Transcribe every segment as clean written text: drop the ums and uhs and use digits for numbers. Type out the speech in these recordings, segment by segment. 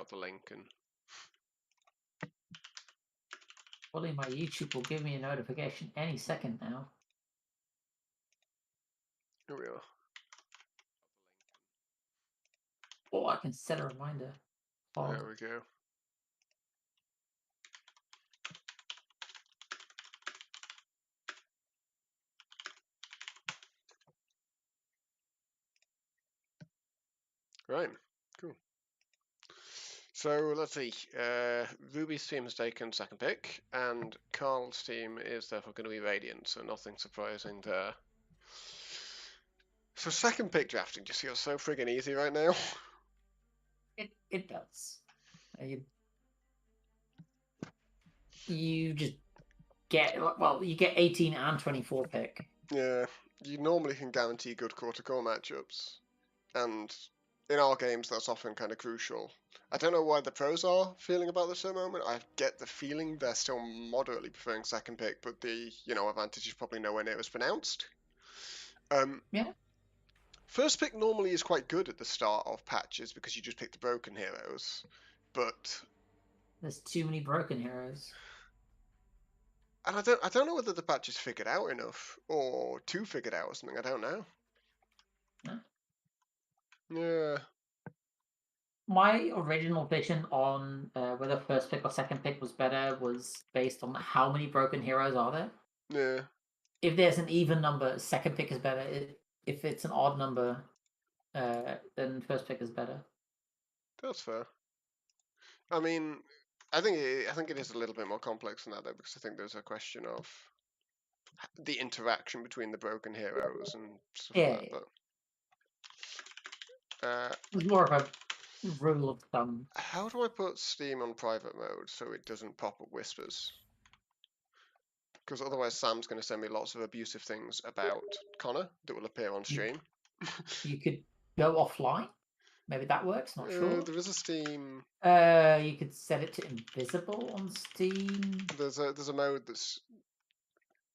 the link and. Probably my YouTube will give me a notification any second now. Here we are. Or I can set a reminder. There we go. Right, cool. So let's see. Ruby's team has taken second pick, and Carl's team is therefore going to be Radiant, so nothing surprising there. So second pick drafting just feels so friggin' easy right now. It does. You just get, well, you get 18 and 24 pick. Yeah, you normally can guarantee good core-to-core matchups, and in our games that's often kind of crucial. I don't know why the pros are feeling about this at the moment. I get the feeling they're still moderately preferring second pick, but the advantage is probably nowhere near as pronounced. Yeah. First pick normally is quite good at the start of patches because you just pick the broken heroes, but there's too many broken heroes. And I don't know whether the patch is figured out enough or too figured out or something. I don't know. No. Yeah. My original prediction on whether first pick or second pick was better was based on how many broken heroes are there. Yeah. If there's an even number, second pick is better. If it's an odd number, then first pick is better. That's fair. I mean, I think it is a little bit more complex than that though, because I think there's a question of the interaction between the broken heroes and stuff like that. But it's more of a rule of thumb. How do I put Steam on private mode so it doesn't pop up whispers? Because otherwise Sam's going to send me lots of abusive things about Connor that will appear on stream. You could go offline. Maybe that works. Not sure. There is a Steam. You could set it to invisible on Steam. There's a mode that's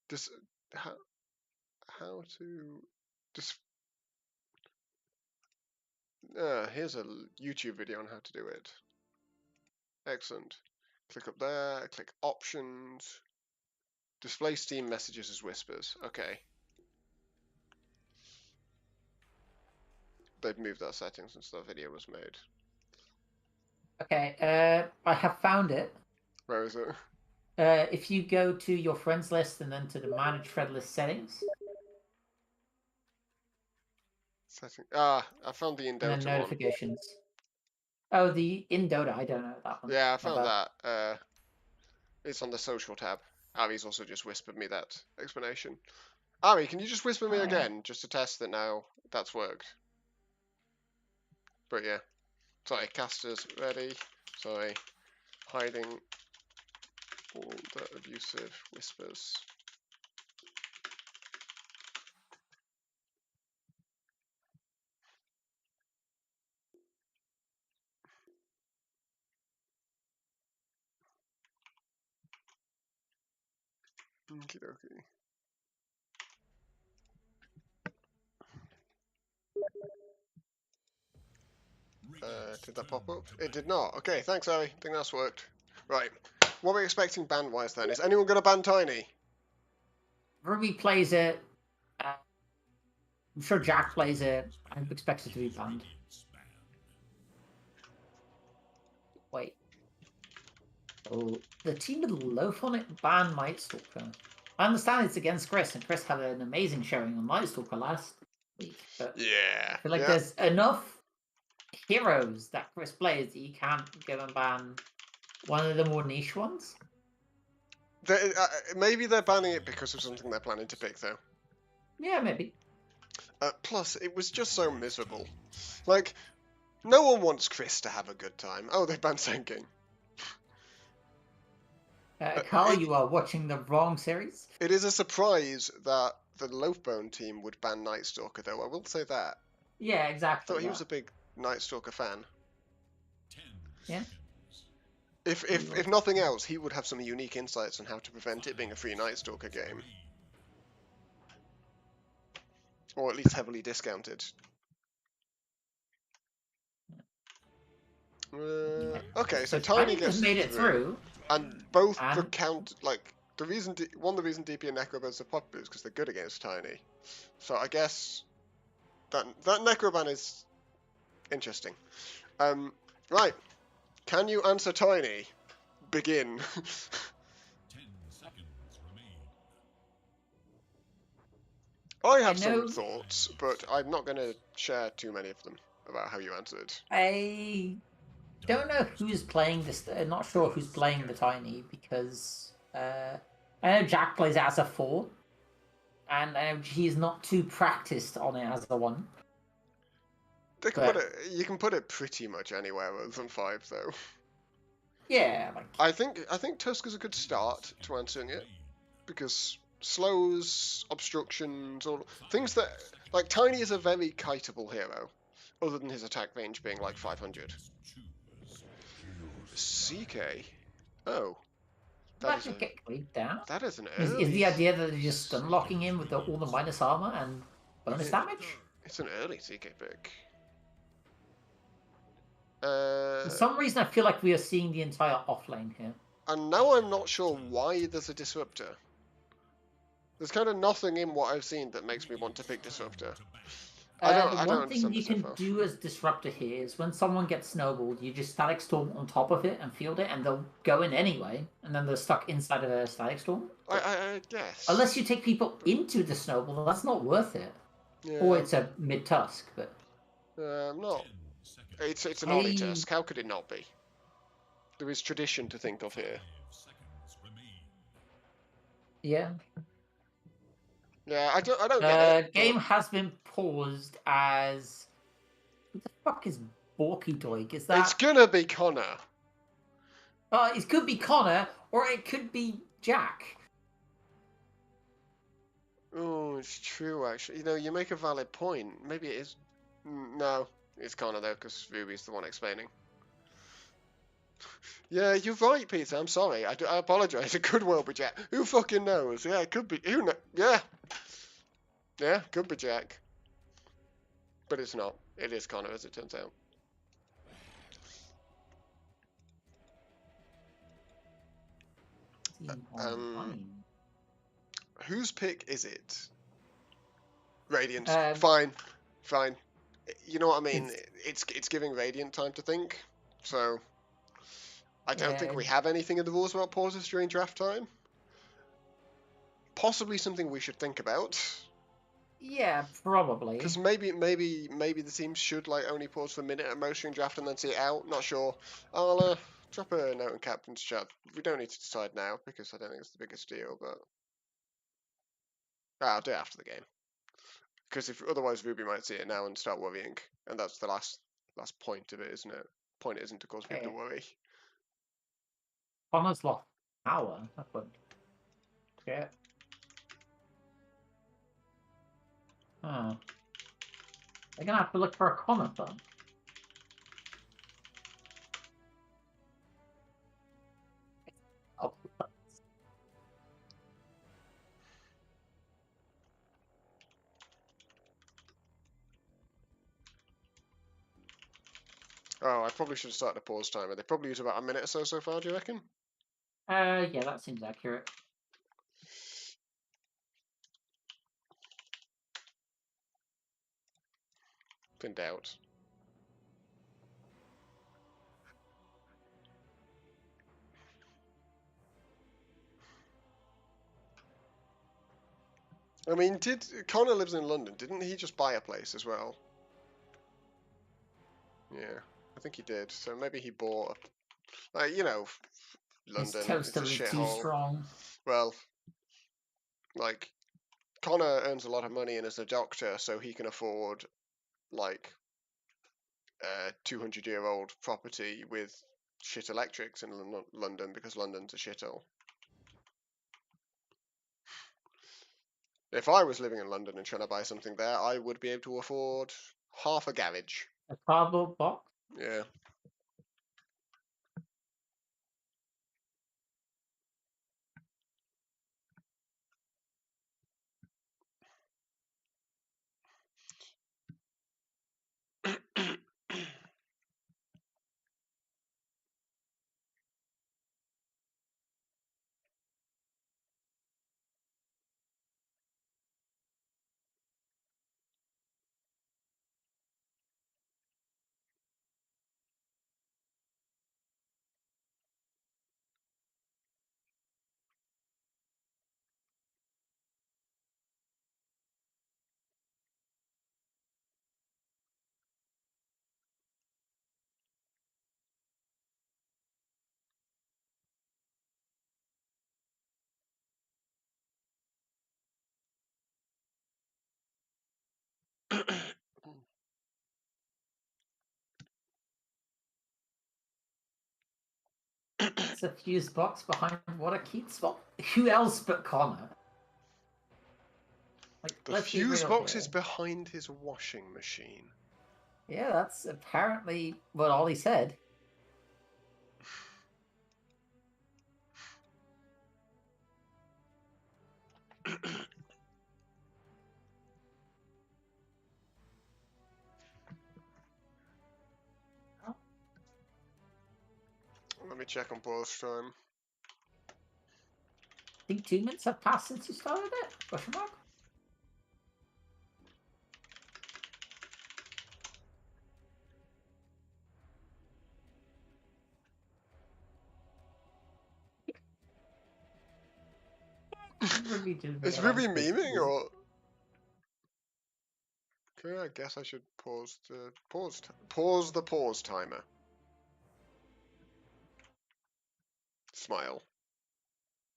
just how to just. Here's a YouTube video on how to do it. Excellent. Click up there. Click options. Display Steam messages as whispers. Okay. They've moved that setting since that video was made. Okay, I have found it. Where is it? If you go to your friends list and then to the manage friend list settings. Setting. Ah, I found the in Dota and then notifications. One. Oh, the in Dota, I don't know that one. Yeah, I found that. It's on the social tab. Ari's also just whispered me that explanation. Ari, can you just whisper me again, just to test that now that's worked? But yeah. Sorry, casters ready. Sorry. Hiding all the abusive whispers. Okie dokie. Did that pop up? It did not. Okay, thanks, Ari. I think that's worked. Right. What are we expecting ban-wise then? Is anyone going to ban Tiny? Ruby plays it. I'm sure Jack plays it. I'm expected to be banned. Wait. Oh, the team with Loaf on it ban Night Stalker. I understand it's against Chris, and Chris had an amazing showing on Night Stalker last week. But yeah. I feel like there's enough heroes that Chris plays that you can't go and ban one of the more niche ones. Maybe they're banning it because of something they're planning to pick, though. Yeah, maybe. Plus, it was just so miserable. Like, no one wants Chris to have a good time. Oh, they banned Senking. Carl, you are watching the wrong series. It is a surprise that the Loafbone team would ban Night Stalker, though. I will say that. Yeah, exactly. I thought he was a big Night Stalker fan. Yeah. If nothing else, he would have some unique insights on how to prevent it being a free Night Stalker game. Or at least heavily discounted. Okay, so So Tiny Tiny has gets made it through, through, and both the and one of the reason DP and Necrobans are popular is because they're good against Tiny. So I guess that Necroban is interesting. Right. Can you answer Tiny? Begin. 10 seconds remain. I I have some know thoughts, but I'm not going to share too many of them about how you answered. I don't know who's playing this. Not sure who's playing the Tiny because I know Jack plays it as a 4, and I know he's not too practiced on it as a 1. They can put But it. You can put it pretty much anywhere other than 5, though. yeah, like I think Tusk is a good start to answering it because slows, obstructions, all things that like Tiny is a very kiteable hero, other than his attack range being like 500. CK. Oh, that that is could a get cleaved down. that is an Is early. the idea that they're just stun locking him with all the minus armor and bonus it- damage? It's an early CK pick. For some reason, I feel like we are seeing the entire offlane here. And now I'm not sure why there's a disruptor. There's kind of nothing in what I've seen that makes me want to pick disruptor. The I don't one thing understand you this so can far. do as disruptor here is when someone gets snowballed, you just static storm on top of it and field it, and they'll go in anyway, and then they're stuck inside of a static storm. I guess. Unless you take people into the snowball, that's not worth it. Or Yeah. it's a mid tusk, but I'm not. It's an Ollie I Tusk. How could it not be? There is tradition to think of here. yeah. Yeah, I don't get it. Game has been paused as who the fuck is Borky Doig? Is It's that gonna be Connor. it could be Connor or it could be Jack. Oh, it's true actually. You know, you make a valid point. Maybe it is. No, it's Connor though, because Ruby's the one explaining. Yeah, you're right, Peter. I'm sorry. I apologize. It could well be Jack. Who fucking knows? Yeah, it could be. Who knows? Yeah. Yeah, could be Jack. But it's not. It is Connor, as it turns out. Um, whose pick is it? Radiant. Fine. Fine. You know what I mean? It's giving Radiant time to think. So, I don't think we have anything in the rules about pauses during draft time. Possibly something we should think about. Yeah, probably. Because maybe the teams should like only pause for a minute at most during draft and then see it out. Not sure. I'll drop a note in captain's chat. We don't need to decide now because I don't think it's the biggest deal. But I'll do it after the game. Because if otherwise Ruby might see it now and start worrying, and that's the last point of it, isn't it? Point isn't to cause people to worry. Connor's lost power. That's what. Yeah. Huh. They're gonna have to look for a Connor then. Oh. Oh, I probably should have started a pause timer. They probably use about a minute or so far, do you reckon? Yeah, that seems accurate. In doubt. I mean, Connor lives in London? Didn't he just buy a place as well? Yeah, I think he did. So maybe he bought, like, you know, London. His It's a toaster is too shithole. strong. Well, like, Connor earns a lot of money and is a doctor, so he can afford like a 200-year-old property with shit electrics in London because London's a shithole. If I was living in London and trying to buy something there, I would be able to afford half a garage. A cardboard box. Yeah. It's a fuse box behind what a cute spot. Who else but Connor? Like, The let's be fuse real box here. is behind his washing machine. Yeah, that's apparently what Ollie said. Let me check on pause time. I think 2 minutes have passed since you started it? Question mark? Ruby did Is realize Ruby this memeing is- or? Okay, I guess I should pause the pause timer. Smile.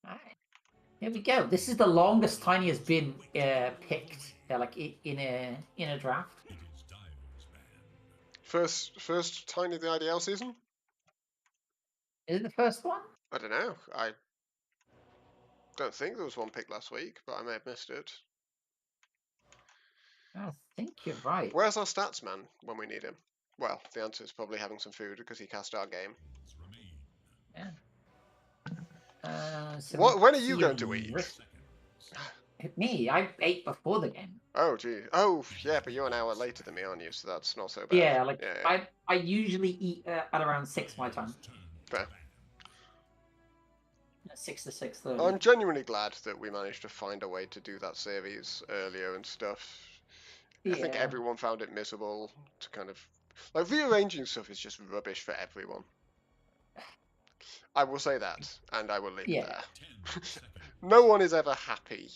Alright. Here we go. This is the longest Tiny has been picked, like in a draft. First Tiny of the IDL season? Is it the first one? I don't know. I don't think there was one picked last week, but I may have missed it. I think you're right. Where's our stats man when we need him? Well, the answer is probably having some food because he cast our game. Yeah. So When are you going to eat? Me, I ate before the game. Oh, gee. Oh, yeah, but you're an hour later than me, aren't you? So that's not so bad. Yeah, like Yeah. I usually eat at around 6 my time. Fair. 6 to 6:30. I'm genuinely glad that we managed to find a way to do that series earlier and stuff. I think Yeah. everyone found it miserable to kind of like rearranging stuff is just rubbish for everyone. I will say that, and I will leave it there. No one is ever happy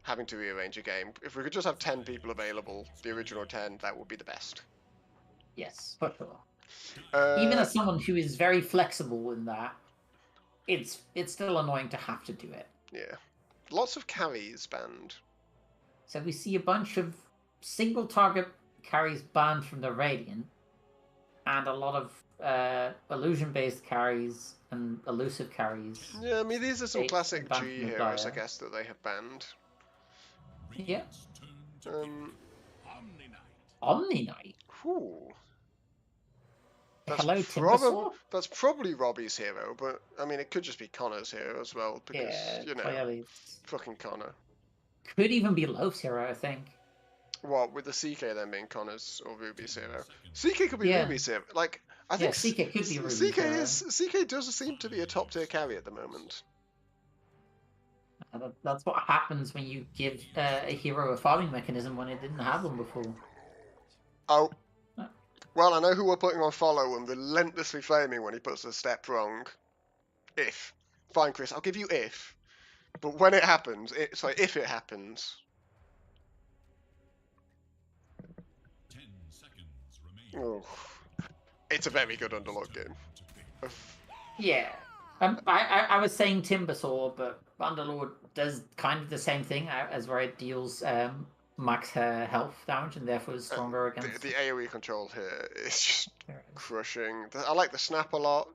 having to rearrange a game. If we could just have 10 people available, the original 10, that would be the best. Yes, for sure. Even as someone who is very flexible in that, it's still annoying to have to do it. Yeah. Lots of carries banned. So we see a bunch of single target carries banned from the Radiant, and a lot of illusion-based carries and elusive carries. Yeah, I mean, these are some classic banned G from the heroes, I Dire. guess, that they have banned. Yeah. Omni Knight. Whew. Hello, Timbersaw? That's probably Robbie's hero, but I mean, it could just be Connor's hero as well, because, Yeah, you know, clearly. fucking Connor. Could even be Loaf's hero, I think. What, with the CK then being Connor's or Ruby's hero? CK could be Yeah. Ruby's hero. Like, I think CK could be Ruby's hero. CK does seem to be a top tier carry at the moment. That's what happens when you give a hero a farming mechanism when it didn't have one before. Oh. Well, I know who we're putting on follow and relentlessly flaming when he puts a step wrong. If. Fine, Chris, I'll give you if. But when it happens, if it happens. 10 seconds remain. Oh, it's a very good underlog game. Yeah. I was saying Timbersaw, but Underlord does kind of the same thing as where it deals max health damage and therefore is stronger against... The AoE control here is just crushing. I like the Snap a lot.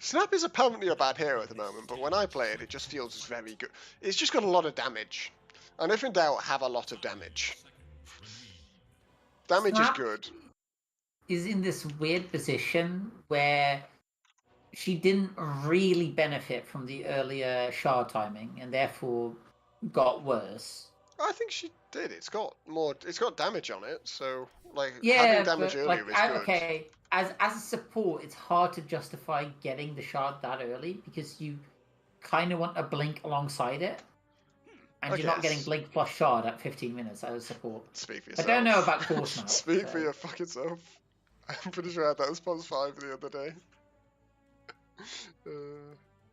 Snap is apparently a bad hero at the moment, but when I play it, it just feels very good. It's just got a lot of damage. And if in doubt, have a lot of damage. Damage Snap is good. Is in this weird position where she didn't really benefit from the earlier shard timing and therefore got worse. I think she did. It's got damage on it, so like Yeah, having damage but, earlier is good. Okay, as a support, it's hard to justify getting the shard that early because you kind of want a blink alongside it, and you're not getting blink plus shard at 15 minutes as a support. Speak for yourself. I don't know about course now. Speak for your fucking self. I'm pretty sure I had that as pause 5 the other day.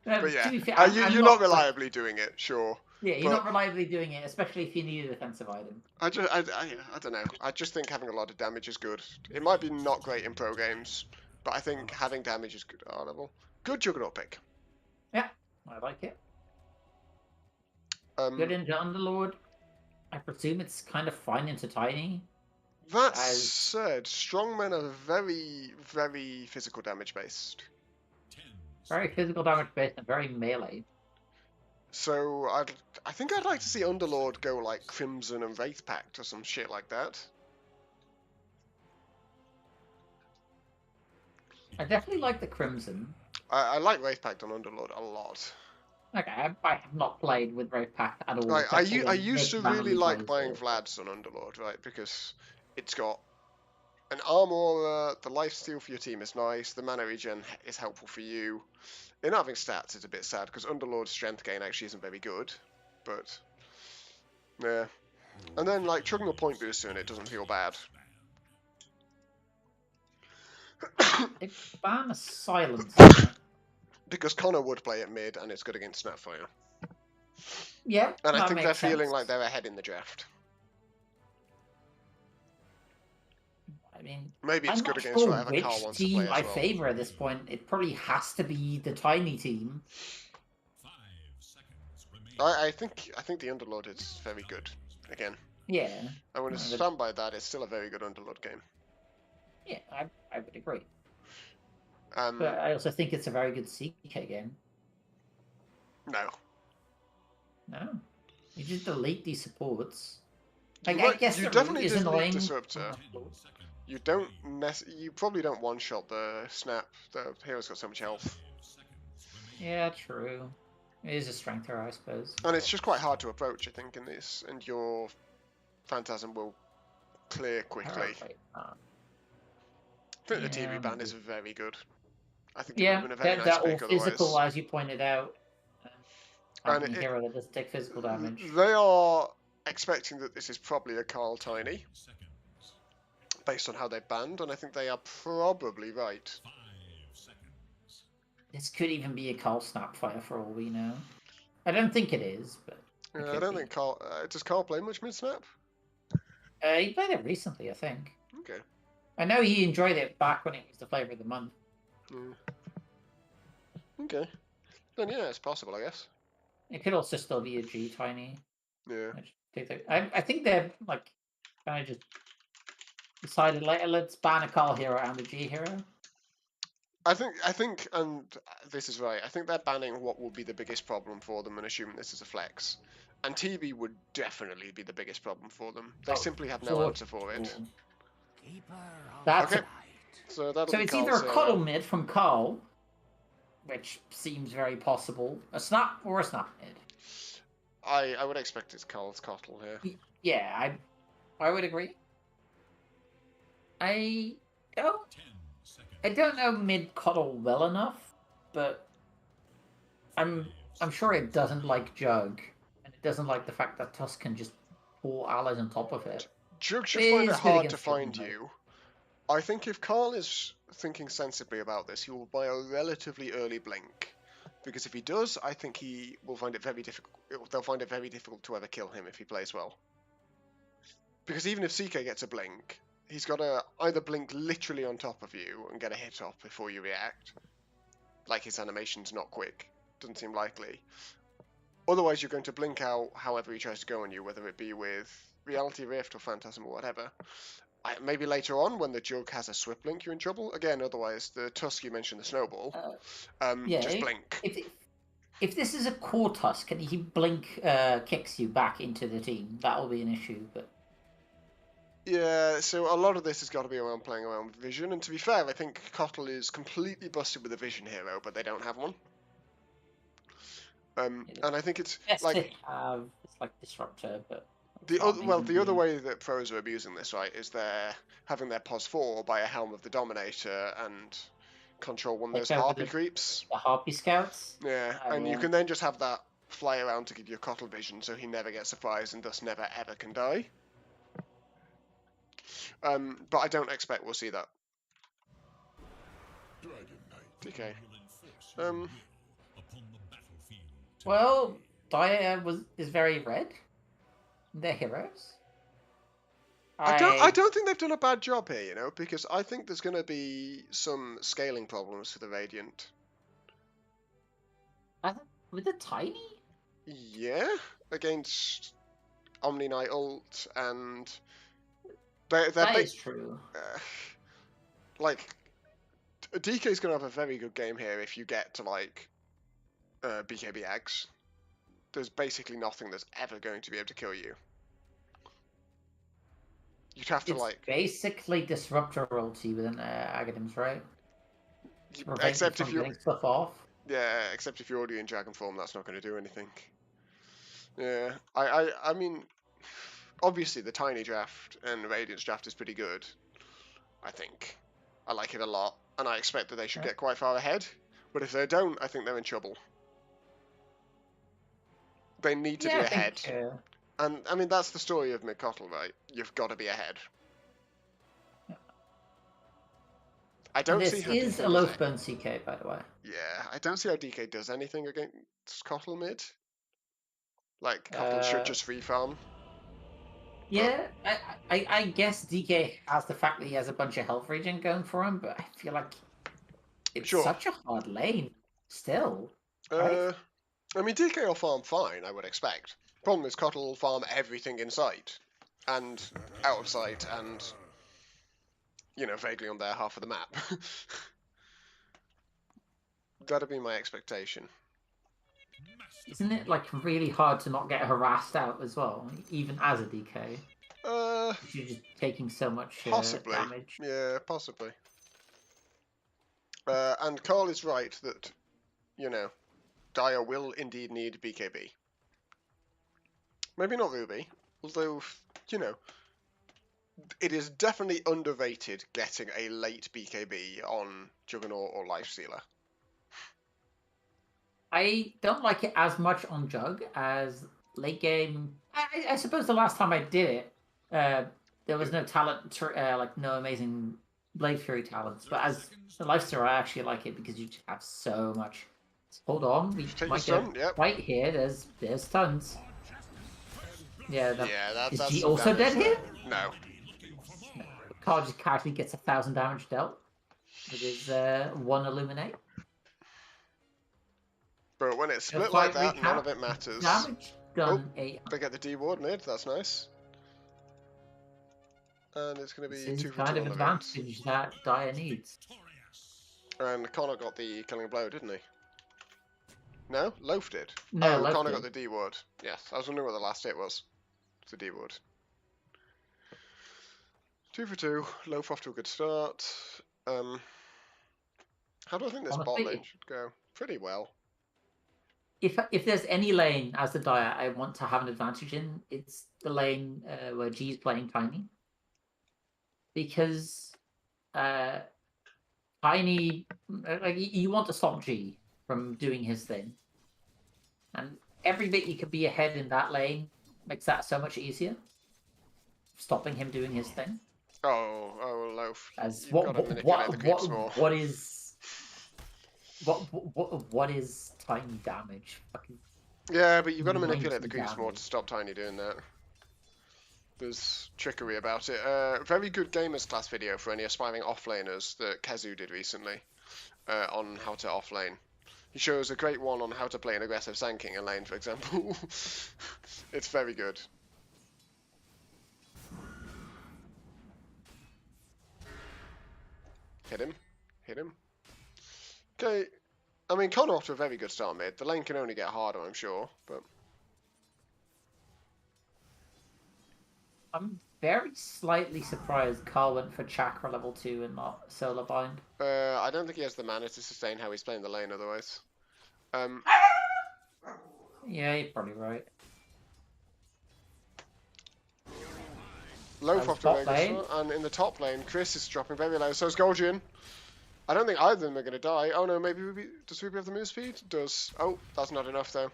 But yeah, to be fair, you're not reliably doing it, sure. Yeah, you're not reliably doing it, especially if you need a defensive item. I don't know. I just think having a lot of damage is good. It might be not great in pro games, but I think having damage is good at our level. Good Juggernaut pick. Yeah, I like it. Good into Underlord. I presume it's kind of fine into Tiny. That said, strongmen are very, very physical damage based. Very physical damage based and very melee. So I think I'd like to see Underlord go like Crimson and Wraith Pact or some shit like that. I definitely like the Crimson. I like Wraith Pact on Underlord a lot. Okay, I have not played with Road Pack at all. Like except for I when used Nick to really randomly like plays buying it. Vlad's on Underlord, right? Because it's got an armor, the lifesteal for your team is nice, the mana regen is helpful for you. In having stats is a bit sad because Underlord's strength gain actually isn't very good, but yeah. And then like chugging a point booster in it doesn't feel bad. They ban a silencer. Because Connor would play it mid and it's good against Snapfire. Yeah, And I that think they're makes feeling sense. like they're ahead in the draft. I mean, Maybe it's I'm good not against sure whatever Carl which wants to play team as I well. favor at this point. It probably has to be the tiny team. 5 seconds remaining. I think the Underlord is very good. Again. Yeah, I'm going to stand by that. It's still a very good Underlord game. yeah, I would agree. Um, But I also think it's a very good CK game. no. No, you just delete these supports. You Like, I might- guess you the definitely root is delete annoying. Disruptor. 10 seconds. You don't you probably don't one-shot the snap. The hero's got so much health. 5 seconds remaining. Yeah, true. It is a strength error, I suppose. And it's just quite hard to approach, I think, in this. And your Phantasm will clear quickly. Alright, I think the yeah, TV ban is very good. I think it would yeah, have been a very they're nice all pick physical, otherwise. as you pointed out. And Having a hero that doesn't take physical damage. They are expecting that this is probably a Carl 10 Tiny, seconds. based on how they banned, and I think they are probably right. 5 seconds. This could even be a Carl Snapfire for all we know. I don't think it is, but it Yeah, I could don't be. think Carl. Does Carl play much mid snap? He played it recently, I think. Okay. I know he enjoyed it back when it was the flavor of the month. Yeah. Okay. Then yeah, it's possible, I guess. It could also still be a G Tiny. Yeah. I think they're like kind of just decided like let's ban a Carl hero and a G hero. I think, and this is right. I think they're banning what will be the biggest problem for them, and assuming this is a flex. And TB would definitely be the biggest problem for them. They Oh, simply have no for answer for it. That's Okay. So that'll so be it's Carl's either a hero. cuddle mid from Carl, which seems very possible, a snap or a snap mid. I would expect it's Carl's Cottle here. Yeah, I would agree. I 10 seconds. don't know mid cuddle well enough, but I'm sure it doesn't like Jug, and it doesn't like the fact that Tusk can just pour allies on top of it. Jug should It find it is good hard to against find Juggernaut. you. I think if Carl is thinking sensibly about this, he will buy a relatively early blink. Because if he does, I think he will find it very difficult. They'll find it very difficult to ever kill him if he plays well. Because even if CK gets a blink, he's got to either blink literally on top of you and get a hit off before you react. Like his animation's not quick. Doesn't seem likely. Otherwise, you're going to blink out however he tries to go on you, whether it be with Reality Rift or Phantasm or whatever. Maybe later on, when the Jug has a Swift Blink, you're in trouble. Again, otherwise, the Tusk you mentioned, the Snowball, Yeah, just blink. If this is a core Tusk and he blink kicks you back into the team, that will be an issue. But Yeah, so a lot of this has got to be around playing around with vision. And to be fair, I think Cottle is completely busted with a vision hero, but they don't have one. And I think it's yes, like they have it's like Disruptor, but the other way that pros are abusing this, right, is they're having their pos 4 by a Helm of the Dominator and control one of those Harpy creeps. The Harpy Scouts. Yeah, and you can then just have that fly around to give you a Cottle vision, so he never gets surprised and thus never ever can die. But I don't expect we'll see that. DK. Well, Dia is very red. They're heroes. I don't think they've done a bad job here, you know, because I think there's going to be some scaling problems for the Radiant. With the Tiny? Yeah, against Omni Knight ult, and that is true. Like, DK's going to have a very good game here if you get to, like, BKBX. There's basically nothing that's ever going to be able to kill you. You'd have to, It's like... basically Disruptor ulti within Aghanims, right? To prevent you Except if from you... getting stuff off. Yeah, except if you're already in Dragon form, that's not going to do anything. Yeah, I mean... Obviously, the Tiny draft and Radiance draft is pretty good, I think. I like it a lot, and I expect that they should get quite far ahead. But if they don't, I think they're in trouble. They need to be ahead. And, I mean, that's the story of Mid-Cottle, right? You've got to be ahead. I don't see how This is DK a does low burn CK, by the way. Yeah, I don't see how DK does anything against Cottle mid. Like, Cottle should just free farm. Yeah, I guess DK has the fact that he has a bunch of health regen going for him, but I feel like it's such a hard lane still. Right? I mean, DK will farm fine, I would expect. Problem is, Cottle will farm everything in sight, and out of sight, and, you know, vaguely on their half of the map. That'd be my expectation. Isn't it, like, really hard to not get harassed out as well, even as a DK? You're just taking so much possibly. damage. Yeah, possibly. And Carl is right that, you know, Dire will indeed need BKB. Maybe not Ruby, although, you know, it is definitely underrated getting a late BKB on Juggernaut or Lifestealer. I don't like it as much on Jug as late game. I suppose the last time I did it, there was no talent, like no amazing Blade Fury talents. But as a Lifestealer, I actually like it because you just have so much. Hold on, we might get right here. There's tons. Yeah, is G also dead here? No. Carl just casually gets 1,000 damage dealt with his one Illuminate. But when it's split like that, none of it matters. Damage done. They get the D ward mid, that's nice. And it's going to be 2 for 2 kind of on advantage that Dire needs. And Connor got the killing blow, didn't he? No? Loaf did. No, Loaf Connor did. got the D ward. Yes, I was wondering what the last hit was. It's a D ward. 2 for 2. Loaf off to a good start. How do I think this bot lane should go? Pretty well. If there's any lane as the Dire I want to have an advantage in, it's the lane where G's playing Tiny. Because Tiny, like, you want to stop G from doing his thing. And every bit you could be ahead in that lane makes that so much easier. Stopping him doing his thing. Oh, Loaf. As You've got to manipulate the creeps more. What is Tiny damage? Fucking yeah, but you've got to manipulate the creeps more to stop Tiny doing that. There's trickery about it. Very good gamers class video for any aspiring offlaners that Kazu did recently on how to offlane. He shows a great one on how to play an aggressive Sand King in lane, for example. It's very good. Hit him. Hit him. Okay. I mean, Connor off to a very good start mid. The lane can only get harder, I'm sure, but... I'm very slightly surprised Carl went for Chakra level 2 and not Solar Bind. I don't think he has the mana to sustain how he's playing the lane otherwise. Yeah, you're probably right. Loaf off to a very good start, and in the top lane, Chris is dropping very low, so is Golgian. I don't think either of them are going to die. Oh no, maybe Ruby... Does Ruby have the move speed? Does. Oh, that's not enough though.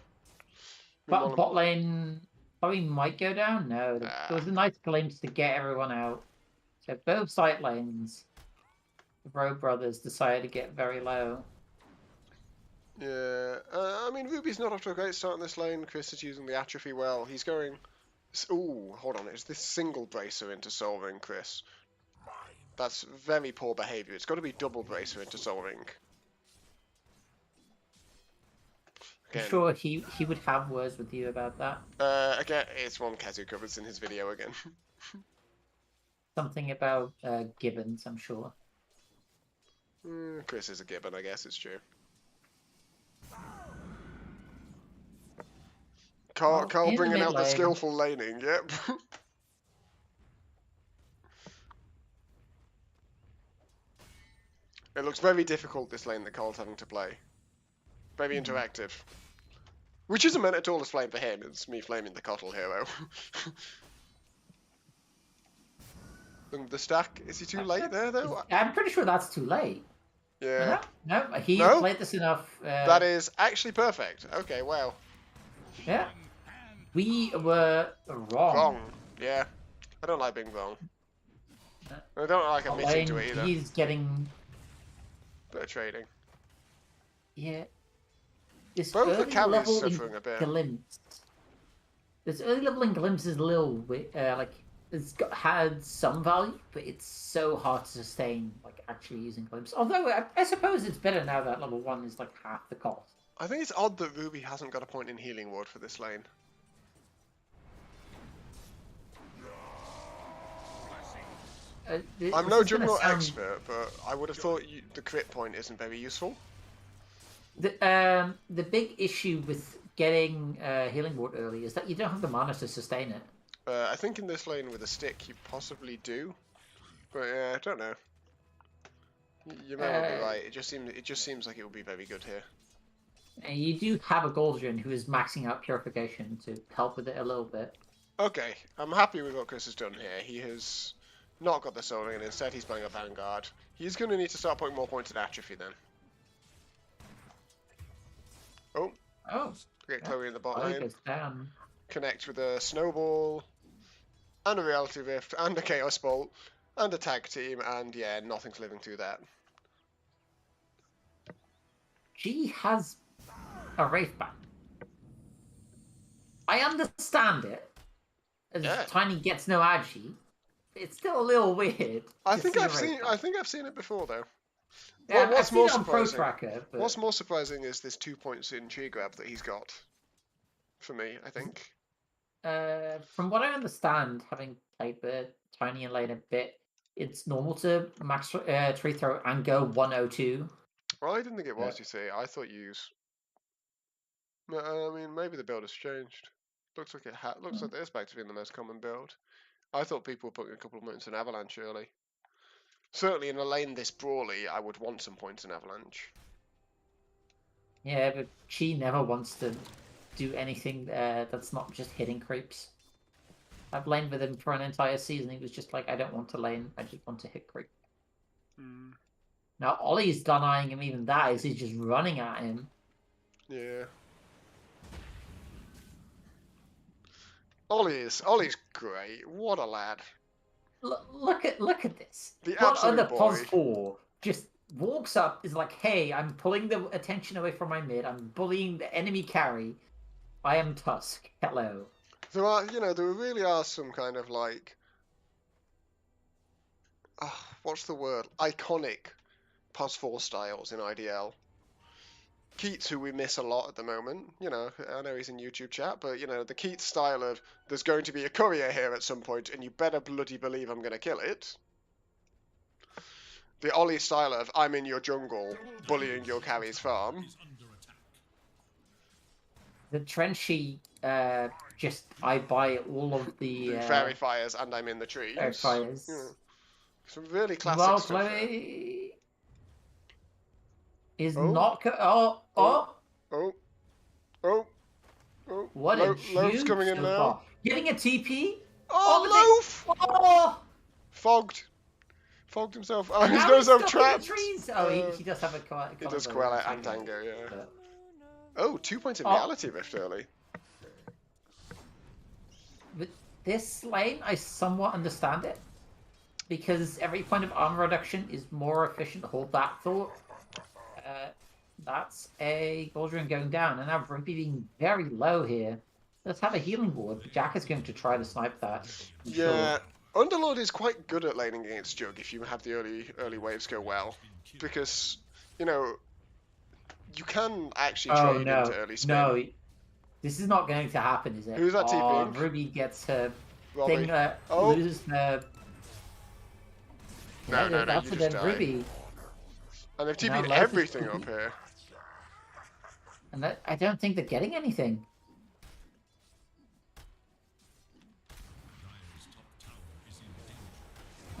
But bot lane probably might go down? No. There was a nice glimpse to get everyone out. So both side lanes, the Rogue Brothers decided to get very low. Yeah, I mean, Ruby's not off to a great start in this lane. Chris is using the Atrophy well. He's going... Ooh, hold on. Is this single bracer into solving, Chris? That's very poor behaviour. It's got to be double bracer into solving. I'm sure he would have words with you about that. Again, it's one Kazu covers in his video again. Something about Gibbons, I'm sure. Chris is a gibbon, I guess it's true. Carl in the bringing mid out the lane. skillful laning, yep. It looks very difficult, this lane that Carl's having to play. Very interactive. Which isn't meant at all as flame for him, it's me flaming the Cottle hero. And the stack, is he too late there though? I'm pretty sure that's too late. Yeah. No, he No? played this enough. That is actually perfect. Okay, wow. Yeah. We were wrong. Wrong. Yeah. I don't like being wrong. I don't like admitting to it either. He's getting... Bit of trading. Yeah. This Both the early carries level suffering in a bit. Glimpse. This early level in Glimpse is a little like had some value, but it's so hard to sustain like actually using Glimpse. Although I suppose it's better now that level 1 is like half the cost. I think it's odd that Ruby hasn't got a point in healing ward for this lane. I'm no jungle expert, but I would have thought the crit point isn't very useful. The big issue with getting healing ward early is that you don't have the mana to sustain it. I think in this lane with a stick you possibly do, but yeah, I don't know. You may be right. It just seems like it would be very good here. And you do have a Goldrian who is maxing out purification to help with it a little bit. Okay, I'm happy with what Chris has done here. He has not got the soul ring, and instead he's playing a Vanguard. He's going to need to start putting more points in atrophy then. Oh. Get Chloe in the bot lane. Connect with a Snowball, and a Reality Rift, and a Chaos Bolt, and a tag team, and yeah, nothing's living through that. She has a Wraith Band. I understand it. As Tiny gets no agi. It's still a little weird. I think I've seen it before though. Yeah, what's more surprising? But... What's more surprising is this 2 points in tree grab that he's got. For me, I think. From what I understand, having played the Tiny and lane a bit, it's normal to max tree throw and go 102. Well, I didn't think it was. You see, I thought you use. I mean, maybe the build has changed. Looks like looks like it's back to being the most common build. I thought people were putting a couple of points in Avalanche early. Certainly in a lane this brawly, I would want some points in Avalanche. Yeah, but she never wants to do anything that's not just hitting creeps. I've laned with him for an entire season. He was just like, I don't want to lane, I just want to hit creep. Now Ollie's denying him even that, is he's just running at him. Yeah. Ollie's great. What a lad. Look at this. The what absolute other boy. pos 4 just walks up, is like, hey, I'm pulling the attention away from my mid. I'm bullying the enemy carry. I am Tusk. Hello. There really are some kind of like, what's the word? Iconic pos 4 styles in IDL. Keats, who we miss a lot at the moment, I know he's in YouTube chat, but, the Keats style of, there's going to be a courier here at some point, and you better bloody believe I'm going to kill it. The Ollie style of, I'm in your jungle, bullying your carry's farm. The Trenchy, I buy all of the... fairy fires, and I'm in the trees. Fairy fires. Some really classic stuff is not what a Loaf's coming in now. Getting a TP. Loaf! Fogged himself. Oh, he's got himself trapped. He does have a he does Quella and Tango, yeah. 2 points in Reality Rift early. With this lane, I somewhat understand it. Because every point of armor reduction is more efficient. Hold that thought. That's a Goldrian going down, and now Ruby being very low here. Let's have a healing ward. Jack is going to try to snipe that. Yeah, sure. Underlord is quite good at laning against Jug if you have the early waves go well, because you can actually trade into early spin. No, this is not going to happen, is it? Who's that TPing? Ruby gets her Robbie. thing. Loses her. No, that's you just Ruby. And they've You know, TP'd life is everything cool. up here. And I don't think they're getting anything.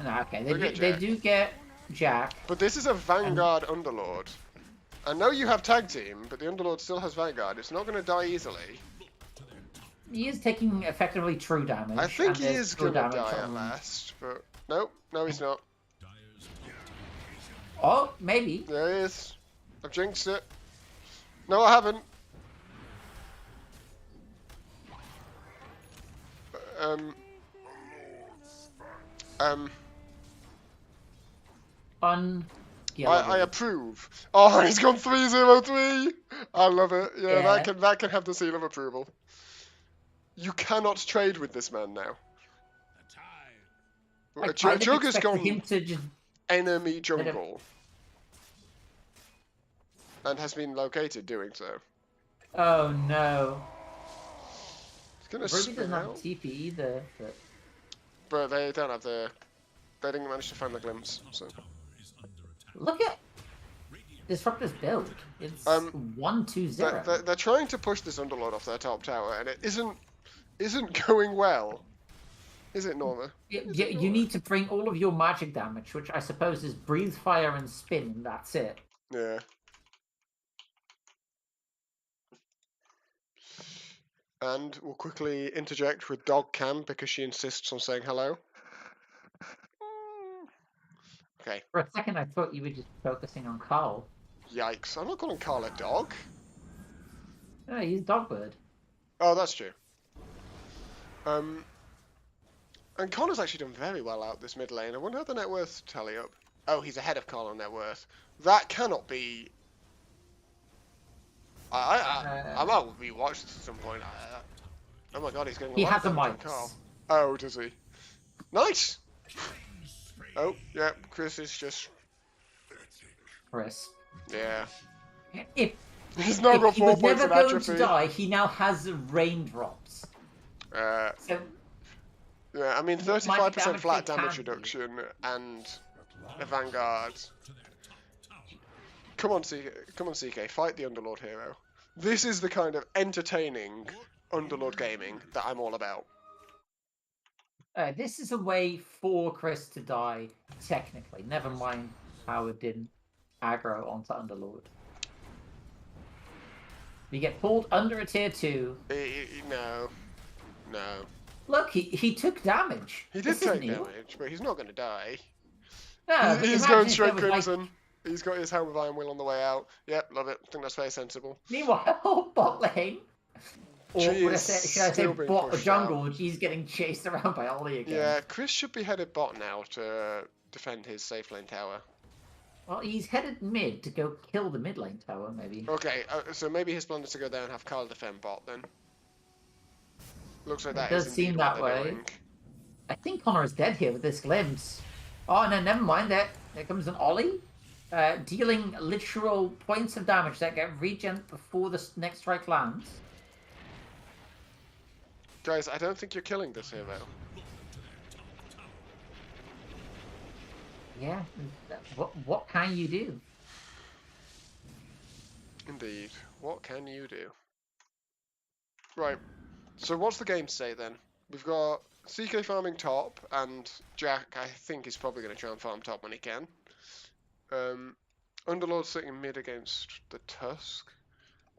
No, okay, Look at they Jack. do get Jack. But this is a Vanguard Underlord. I know you have tag team, but the Underlord still has Vanguard. It's not going to die easily. He is taking effectively true damage. I think and he there's is true going to damage die at on- last, but nope, no he's not. Oh, maybe. There he is. I've jinxed it. No, I haven't. I approve. Oh, he's gone 303. I love it. Yeah, Yeah. that can have the seal of approval. You cannot trade with this man now. I kind of Jug has expected gone him to just... enemy jungle and has been located doing so. Oh no. He's gonna Ruby spin doesn't have out, TP either. but they don't have the. They didn't manage to find the glimpse. So Look at Disruptor's build. It's 1-2-0. they're trying to push this Underlord off their top tower, and it isn't going well. Is it, Norma? You need to bring all of your magic damage, which I suppose is breathe fire and spin, and that's it. Yeah. And we'll quickly interject with Dog Cam because she insists on saying hello. Okay. For a second, I thought you were just focusing on Carl. Yikes. I'm not calling Carl a dog. No, he's Dogbird. Oh, that's true. And Connor's actually done very well out this mid lane. I wonder how the net worth tally up. Oh, he's ahead of Carl on net worth. That cannot be... I might rewatch this at some point. Oh my god, he's getting a He lot has a better than mic. Carl. Oh, does he? Nice! Oh, yeah, Chris is just... Chris. Yeah. If He's now got he 4 was points never of going atrophy. to die, he now has raindrops. So Yeah, I mean, What 35% damage flat they damage can do. reduction and a Vanguard. Come on, CK, fight the Underlord hero. This is the kind of entertaining Underlord gaming that I'm all about. this is a way for Chris to die, technically. Never mind how it didn't aggro onto Underlord. You get pulled under a tier 2. No. Look, he took damage. He did This isn't take evil. damage, but he's not going to die. No, but He's imagine going if straight there was, Crimson. He's got his Helm of Iron Will on the way out. Yep, love it. I think that's very sensible. Meanwhile, bot lane. Or She should I is say still being bot or pushed jungle? She's getting chased around by Ollie again. Yeah, Chris should be headed bot now to defend his safe lane tower. Well, he's headed mid to go kill the mid lane tower, maybe. Okay, so maybe his plan is to go there and have Carl defend bot then. Looks like It that does is seem indeed what that they're way. doing. I think Connor is dead here with this glimpse. Oh, no, never mind. There comes an Ollie. Dealing literal points of damage that get regen before the next strike lands. Guys, I don't think you're killing this hero. Yeah, what can you do? Indeed. What can you do? Right. So what's the game today then? We've got CK farming top, and Jack, I think, is probably going to try and farm top when he can. Underlord sitting mid against the Tusk.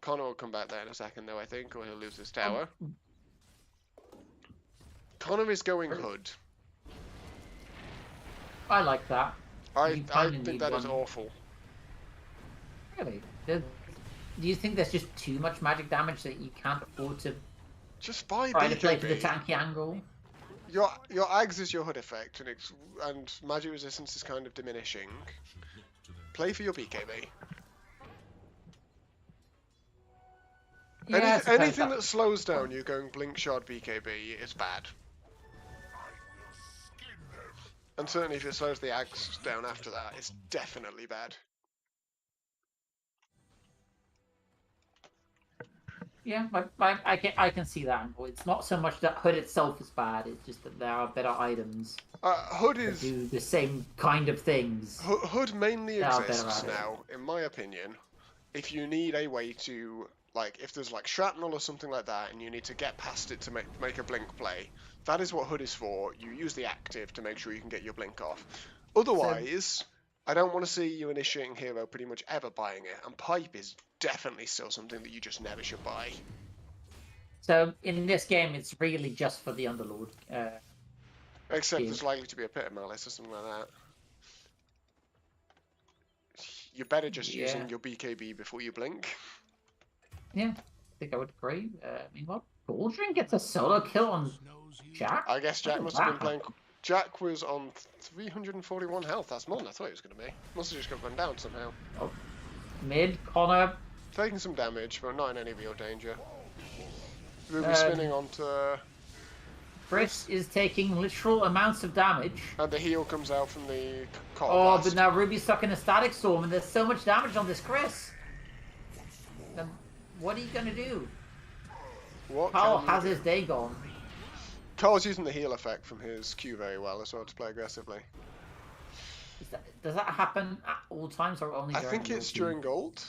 Connor will come back there in a second, though, I think, or he'll lose his tower. Connor is going Hood. I like that. I You kinda think need that is one. awful. Really? Do you think there's just too much magic damage that you can't afford to Just buy try to play for the BKB. tanky angle? Your Ags is your Hood effect, and magic resistance is kind of diminishing. Play for your BKB. Yeah, I suppose Anything that slows down you going Blink Shard BKB is bad. And certainly if it slows the Ags down after that, it's definitely bad. Yeah, I can see that angle. It's not so much that Hood itself is bad, it's just that there are better items Hood that is do the same kind of things. Hood mainly There are better exists items. now, in my opinion, if you need a way to, like, if there's like shrapnel or something like that, and you need to get past it to make a blink play. That is what Hood is for. You use the active to make sure you can get your blink off. Otherwise, I don't want to see you initiating hero pretty much ever buying it. And pipe is definitely still something that you just never should buy. So in this game, it's really just for the Underlord. Except Yeah. there's likely to be a pit of malice or something like that. You're better just Yeah. using your BKB before you blink. Yeah, I think I would agree. Meanwhile, Baldrin gets a solo kill on Jack. I guess How Jack did must have that been playing. happen? Jack was on 341 health. That's more than I thought he was going to be. Must have just got run down somehow. Oh, mid Connor. Taking some damage, but not in any real danger. Ruby Um, spinning onto. Chris is taking literal amounts of damage. And the heal comes out from the coil Oh, blast. but now Ruby's stuck in a static storm, and there's so much damage on this Chris. Then what are you gonna do? What Carl can has you do? his day gone. Carl's using the heal effect from his Q very well as well to play aggressively. Does that happen at all times or only I during think it's ulti? during gold.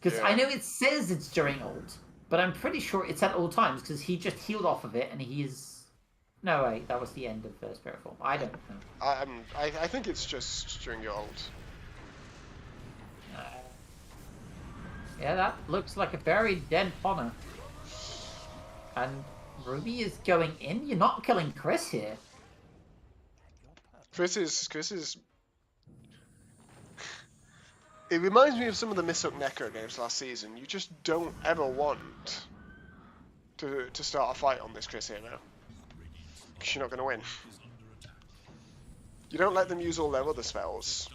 Because Yeah. I know it says it's during ult, but I'm pretty sure it's at all times because he just healed off of it and he's. No, wait, that was the end of the Spirit Form. I don't know. I think it's just during your ult. Yeah, that looks like a very dead Honor. And Ruby is going in. You're not killing Chris here. Chris is. It reminds me of some of the Misuk Neko games last season. You just don't ever want to start a fight on this Chris hero. Because you're not going to win. You don't let them use all their other spells.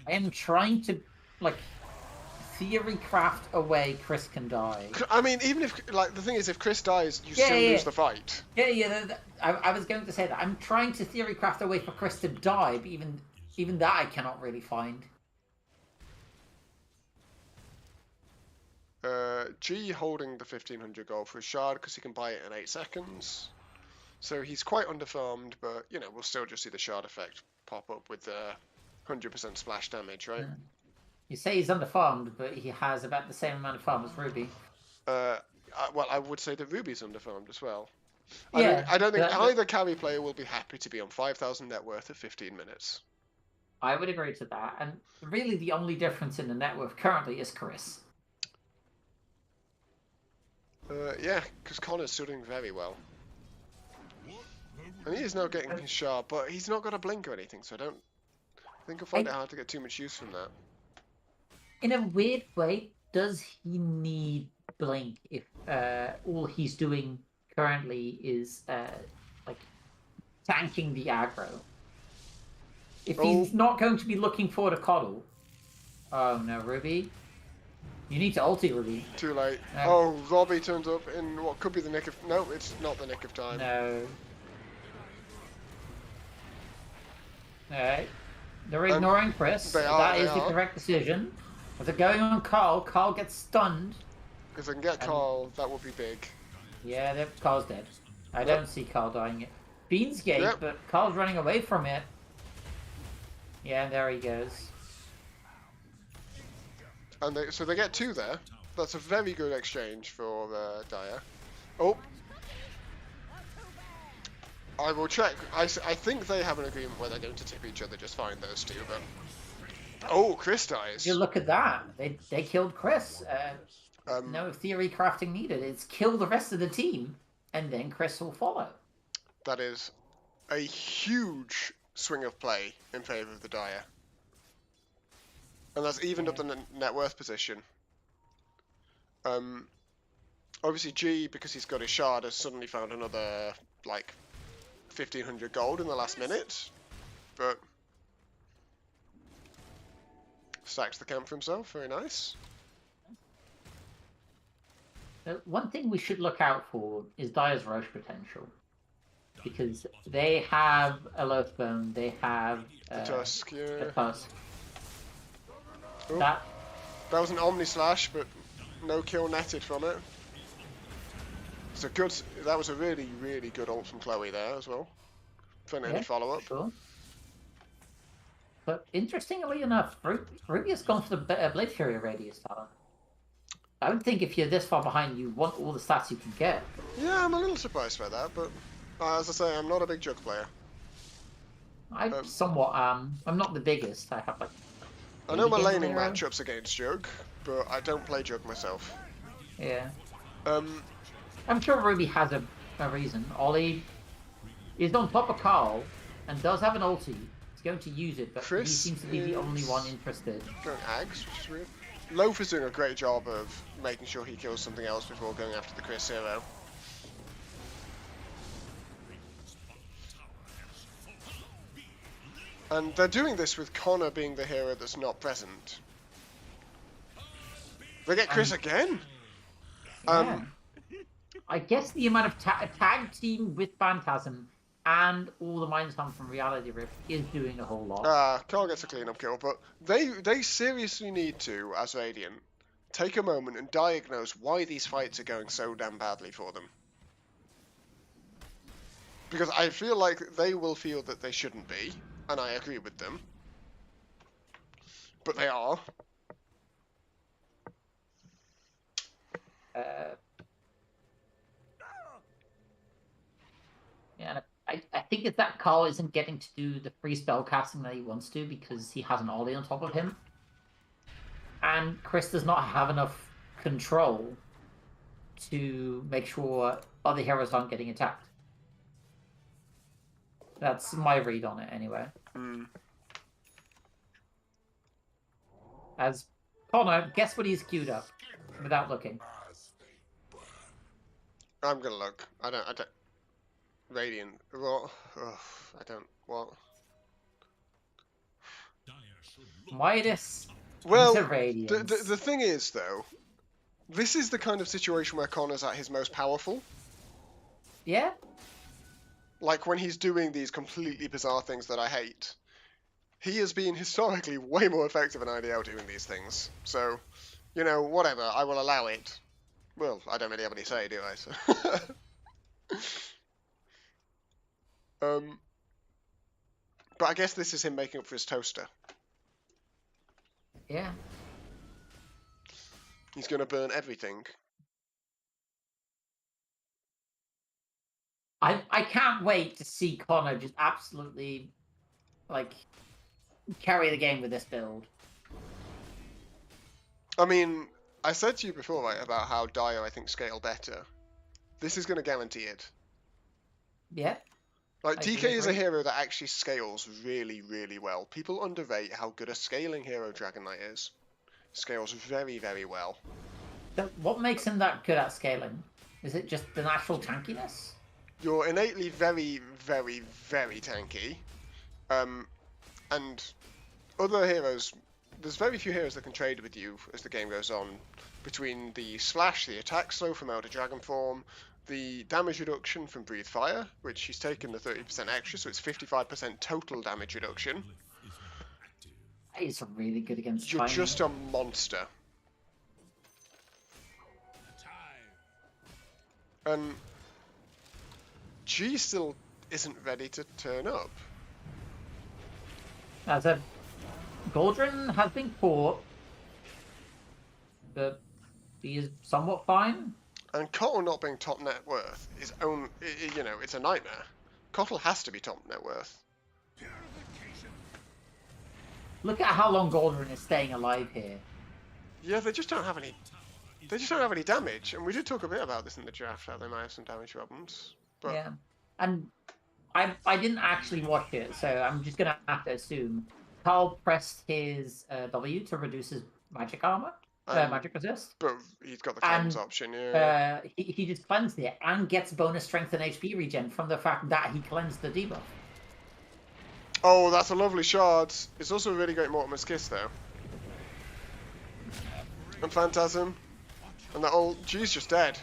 I am trying to, like, theory craft a way Chris can die. I mean, even if, like, the thing is, if Chris dies, you Yeah, still yeah, lose yeah. the fight. Yeah. I was going to say that. I'm trying to theory craft a way for Chris to die, but even that I cannot really find. G holding the 1500 gold for a shard because he can buy it in 8 seconds. So he's quite underfarmed, but, you know, we'll still just see the shard effect pop up with the 100% splash damage, right? Yeah. You say he's underfarmed, but he has about the same amount of farm as Ruby. Well, I would say that Ruby's underfarmed as well. Yeah, I don't think but- either carry player will be happy to be on 5,000 net worth at 15 minutes. I would agree to that. And really the only difference in the net worth currently is Chris. Yeah, because Connor's still doing very well. And he is now getting his shard, but he's not got a blink or anything, so I think he'll find it hard to get too much use from that. In a weird way, does he need Blink if all he's doing currently is like tanking the aggro? If he's not going to be looking for the coddle. Oh no, Ruby. You need to ulti, Ruby. Too late. No. Oh, Robbie turns up in what could be the nick of... No, it's not the nick of time. No. Alright. They're ignoring Chris. they are, That they is the are. correct decision. If they're going on Carl, Carl gets stunned. If they can get Carl, that would be big. Yeah, Carl's dead. I don't see Carl dying yet. Bean's gate, Yep. but Carl's running away from it. Yeah, there he goes. And so they get 2 there. That's a very good exchange for Dyer. Oh. I will check. I think they have an agreement where they're going to tip each other just fine, those two, but... Oh, Chris dies. You look at that. They killed Chris. Um, No theory crafting needed. It's kill the rest of the team, and then Chris will follow. That is a huge swing of play in favour of the Dyer. And that's evened up the net worth position. Obviously G, because he's got his shard, has suddenly found another, like, 1,500 gold in the last minute. But stacks the camp for himself, very nice. One thing we should look out for is Dyer's Roche potential. Because they have a Loathbone, they have The Tusk, a yeah. Tusk. Oh. That That was an Omni Slash, but no kill netted from it. It's a good. That was a really, really good ult from Chloe there as well. For any follow-up. Sure. But interestingly enough, Ruby has gone for the Blade Fury radius talent. I would think if you're this far behind, you want all the stats you can get. Yeah, I'm a little surprised by that, but as I say, I'm not a big Jug player. I somewhat am. I'm not the biggest. I have like. I know my 80 games laning in a row. matchups against Jug, but I don't play Jug myself. Yeah. Um, I'm sure Ruby has a reason. Ollie is on top of Carl and does have an ulti. He's going to use it, but he Chris seems to be the only is- one interested. going Ags, which is weird. Loaf is doing a great job of making sure he kills something else before going after the Chris hero. And they're doing this with Connor being the hero that's not present. They get Chris again? Yeah. I guess the amount of tag team with Phantasm and all the Mind Slam from Reality Rift is doing a whole lot. Carl gets a cleanup kill, but they seriously need to, as Radiant, take a moment and diagnose why these fights are going so damn badly for them. Because I feel like they will feel that they shouldn't be, and I agree with them. But they are. Yeah, I think it's that Carl isn't getting to do the free spell casting that he wants to because he has an Ollie on top of him. And Chris does not have enough control to make sure other heroes aren't getting attacked. That's my read on it, anyway. As Connor, guess what he's queued up without looking. I'm gonna look. I don't. Radiant. What? Ugh, I don't. What? Midas. Well, into Radiance. the thing is, though, this is the kind of situation where Connor's at his most powerful. Yeah? Like when he's doing these completely bizarre things that I hate. He has been historically way more effective than IDL doing these things. So, you know, whatever, I will allow it. Well, I don't really have any say, do I? So. But I guess this is him making up for his toaster. Yeah. He's going to burn everything. I can't wait to see Connor just absolutely, like, carry the game with this build. I mean, I said to you before, right, about how Dio, I think, scale better. This is going to guarantee it. Yeah. Like, I DK do is a agree. hero that actually scales really, really well. People underrate how good a scaling hero Dragon Knight is. Scales very, very well. So what makes him that good at scaling? Is it just the natural tankiness? You're innately very, very, very tanky. And other heroes, there's very few heroes that can trade with you as the game goes on. Between the slash, the attack slow from Elder Dragon form, the damage reduction from Breathe Fire, which he's taken the 30% extra, so it's 55% total damage reduction. He's really good against You're timing. just a monster. And G still isn't ready to turn up. As a Galdrin has been caught, but he is somewhat fine. And Cottle not being top net worth is you know, it's a nightmare. Cottle has to be top net worth. Look at how long Galdrin is staying alive here. Yeah, they just don't have any. They just don't have any damage, and we did talk a bit about this in the draft. How they might have some damage problems. But Yeah. And I didn't actually watch it, so I'm just gonna have to assume Carl pressed his W to reduce his magic armor, magic resist. But he's got the cleanse And, option. Yeah. He just cleansed it and gets bonus strength and HP regen from the fact that he cleansed the debuff. Oh, that's a lovely shard. It's also a really great Mortimer's Kiss, though. And Phantasm. And that old G's just dead.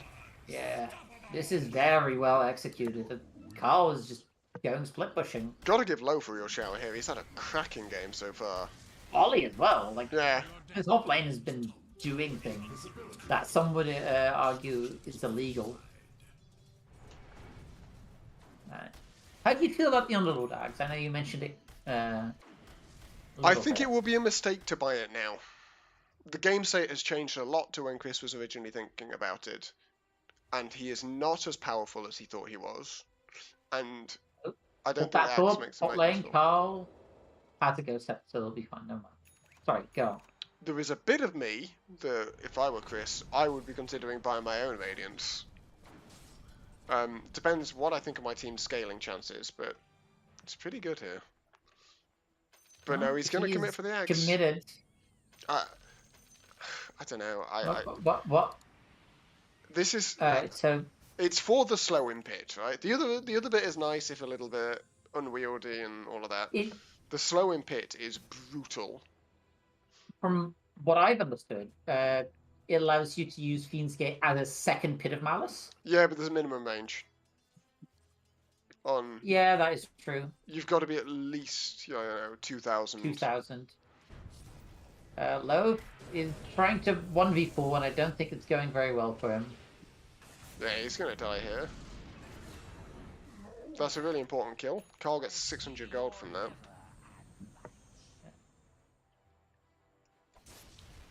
Yeah, this is very well executed. Carl is just going split pushing. Gotta give Low for a real shout here. He's had a cracking game so far. Ollie as well. Like Yeah. his top lane has been doing things that some would argue is illegal. How do you feel about the underdogs? I know you mentioned it. A I little think bit. it will be a mistake to buy it now. The game state has changed a lot to when Chris was originally thinking about it, and he is not as powerful as he thought he was, and Oh, I don't Hold think that X thought. makes him Hot that lane, useful. Carl had to go set, so it'll be fine. No mind. Sorry, go on. There is a bit of me that, if I were Chris, I would be considering buying my own Radiance. Depends what I think of my team's scaling chances, but it's pretty good here. But no, he's going to commit for the X. Committed. I don't know. What? This is So it's for the slow in pit, right? The other bit is nice if a little bit unwieldy and all of that. The slow in pit is brutal. From what I've understood, it allows you to use Fiend's Gate as a second Pit of Malice. Yeah, but there's a minimum range. Yeah, that is true. You've got to be at least 2,000. 2,000. Low is trying to 1v4, and I don't think it's going very well for him. Yeah, he's gonna die here. That's a really important kill. Carl gets 600 gold from that.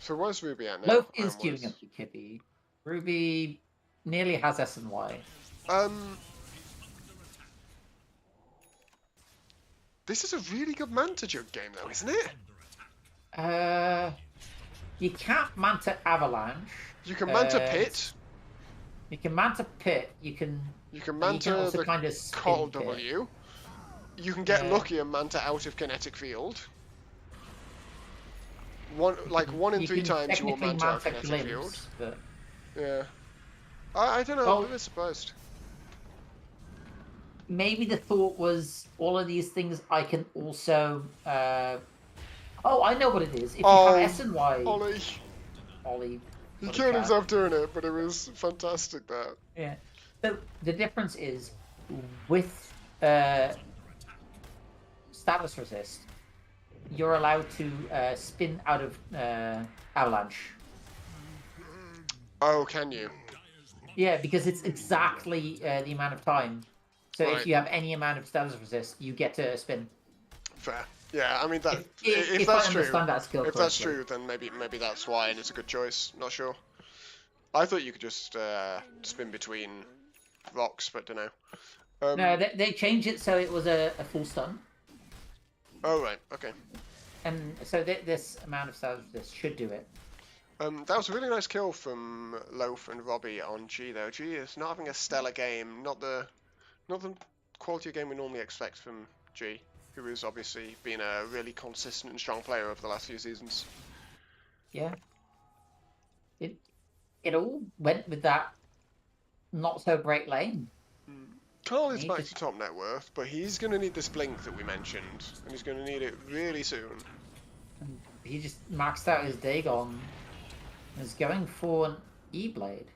So where's Ruby at now? Loaf is queuing up the Kippy. Ruby nearly has S and Y. This is a really good Manta Jug game though, isn't it? You can't Manta Avalanche. You can Manta Pit. You can Manta Pit. You can Manta the kind of Call W. You can get lucky and Manta out of Kinetic Field. One in 3 times you will Manta out of Kinetic Field. But... Yeah. I don't know, Well, I'm a bit surprised. Maybe the thought was all of these things I can also... Oh, I know what it is. If you have S and Y... Ollie. He killed himself doing it, but it was fantastic that. Yeah. So the difference is with status resist, you're allowed to spin out of Avalanche. Oh, can you? Yeah, because it's exactly the amount of time. So Right. if you have any amount of status resist, you get to spin. Fair. Yeah, I mean that. If If that's I true, understand that skill if that's correctly. true, then maybe that's why, and it's a good choice. Not sure. I thought you could just spin between rocks, but don't know. No, they changed it so it was a full stun. Oh right, okay. And so this amount of status resist should do it. That was a really nice kill from Loaf and Robbie on G though. G is not having a stellar game, not the quality of game we normally expect from G, who has obviously been a really consistent and strong player over the last few seasons. Yeah. It all went with that not so great lane. Carl is back to top net worth, but he's going to need this blink that we mentioned, and he's going to need it really soon. He just maxed out his Dagon. Is going for an E-Blade.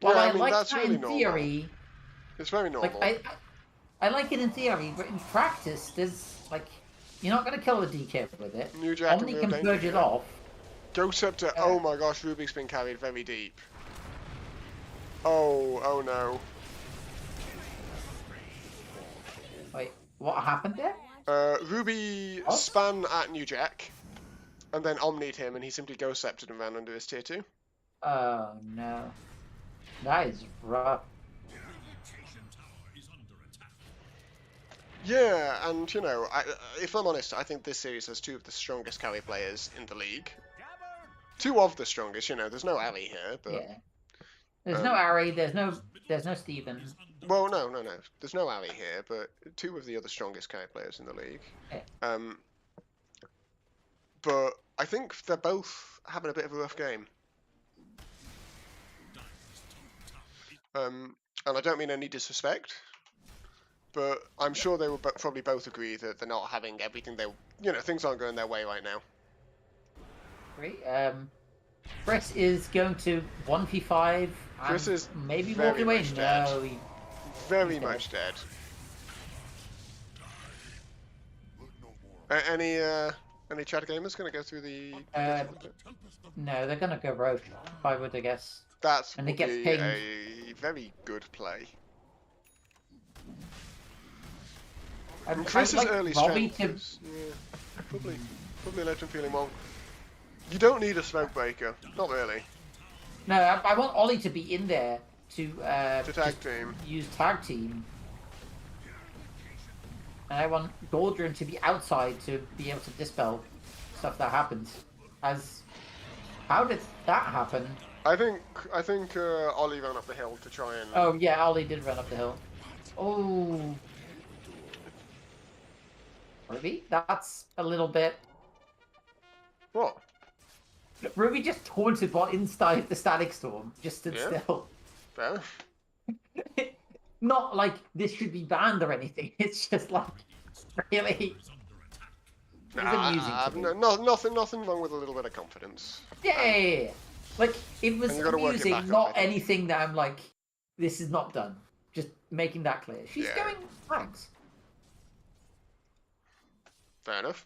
Well, Yeah, I I mean, like that's that really in normal. theory. It's very normal. Like I like it in theory, but in practice, there's like you're not going to kill the DK with it. New Jack and Omni real can danger purge it here. off. Ghost Scepter, oh my gosh, Rubik's been carried very deep. Oh no. Wait, what happened there? Ruby What? span at New Jack, and then Omni'd him, and he simply Ghost Sceptered and ran under his tier 2. Oh no, that is rough. Yeah, and you know, if I'm honest, I think this series has 2 of the strongest carry players in the league. 2 of the strongest, you know, there's no Ali here, but... Yeah. There's no Ari. There's no Steven. Well, no. There's no Ali here, but 2 of the other strongest carry players in the league. Yeah. But I think they're both having a bit of a rough game. And I don't mean any disrespect, but I'm sure they will probably both agree that they're not having everything things aren't going their way right now. Great. Chris is going to 1v5. Chris is maybe very walk away. much dead. No, Very he's much dead. Any Any chat gamers going to go through the... No, they're gonna go rogue. I would, I guess. That And would it gets be pinged. a very good play. And I Chris's like early Robbie strength to... is... Yeah, probably left him feeling more... You don't need a smoke breaker. Not really. No, I want Ollie to be in there to To tag just team. use tag team. And I want Gordon to be outside to be able to dispel stuff that happens. How did that happen? I think Ollie ran up the hill to try and... Oh yeah, Ollie did run up the hill. Oh, Ruby, that's a little bit. What? Ruby just taunted what inside the static storm. Just stood Yeah. still. Fair. Not like this should be banned or anything. It's just like really. Nah, amusing to me. nothing wrong with a little bit of confidence. Yeah. Like it was And you gotta work it amusing, back up, not I think. anything that I'm like, this is not done. Just making that clear. She's Yeah. going thanks. Fair enough.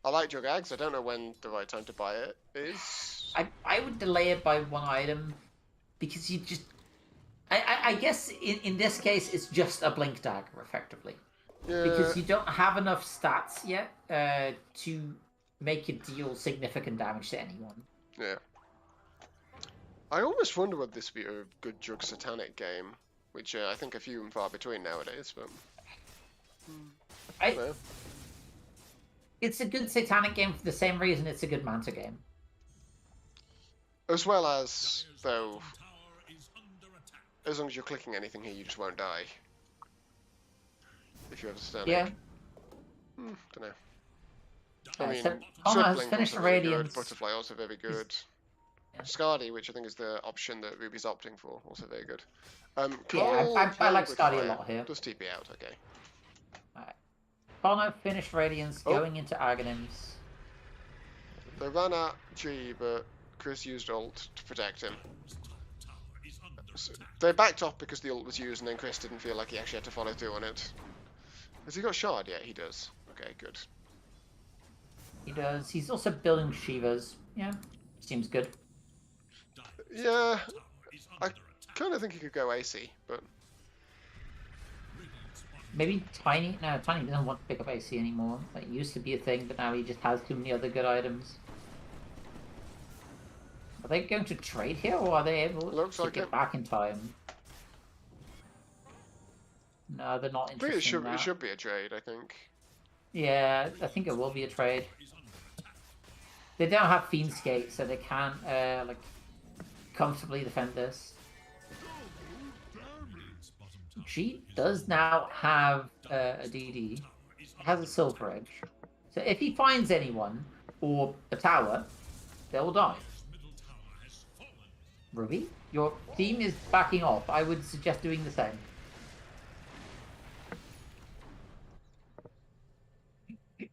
I like your gags. I don't know when the right time to buy it is. I would delay it by one item because you just. I guess in this case it's just a blink dagger effectively. Yeah. Because you don't have enough stats yet to make it deal significant damage to anyone. Yeah. I almost wonder whether this would be a good drug satanic game, which I think are few and far between nowadays, but... I don't know. It's a good satanic game for the same reason it's a good Manta game. As well as, though, as long as you're clicking anything here, you just won't die. If you have a satanic. Yeah. Don't know. Yeah, I mean, so Connor has Circling finished also very good, Radiance. Butterfly also very good. Yeah. Scardy, which I think is the option that Ruby's opting for, also very good. Yeah, Cole I like playing with Scardy a fire. lot here. Does TP out, okay. Connor finished Radiance, Oh. going into Aghanims. They ran at G, but Chris used ult to protect him. So they backed off because the ult was used, and then Chris didn't feel like he actually had to follow through on it. Has he got shard yet? He does. Okay, good. He does. He's also building Shivas. Yeah, seems good. Yeah, I kind of think he could go AC, but Maybe Tiny. No, Tiny doesn't want to pick up AC anymore. That used to be a thing, but now he just has too many other good items. Are they going to trade here, or are they able Looks to like get it. back in time? No, they're not I think it interested in that. should be a trade. I think. Yeah, I think it will be a trade. They don't have Fiend Skate, so they can't like comfortably defend this. She does now have a DD. Has a Silver Edge. So if he finds anyone or a tower, they will die. Ruby, your team is backing off. I would suggest doing the same.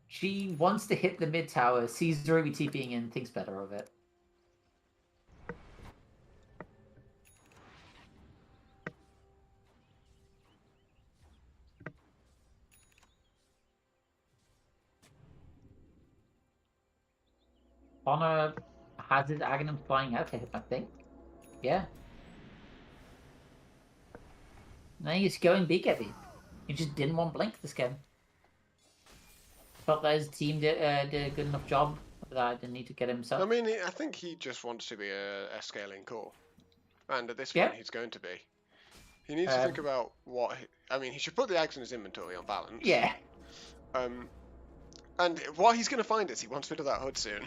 She wants to hit the mid tower, sees Ruby TPing in, thinks better of it. Honor has his Aghanim flying out to him, I think. Yeah. Now he's going big heavy. He just didn't want Blink this game. Felt that his team did a good enough job that I didn't need to get himself. I mean, I think he just wants to be a scaling core, and at this Yeah. point, he's going to be. He needs to think about what. I mean, he should put the eggs in his inventory on balance. Yeah. And what he's going to find is he wants rid of that hood soon.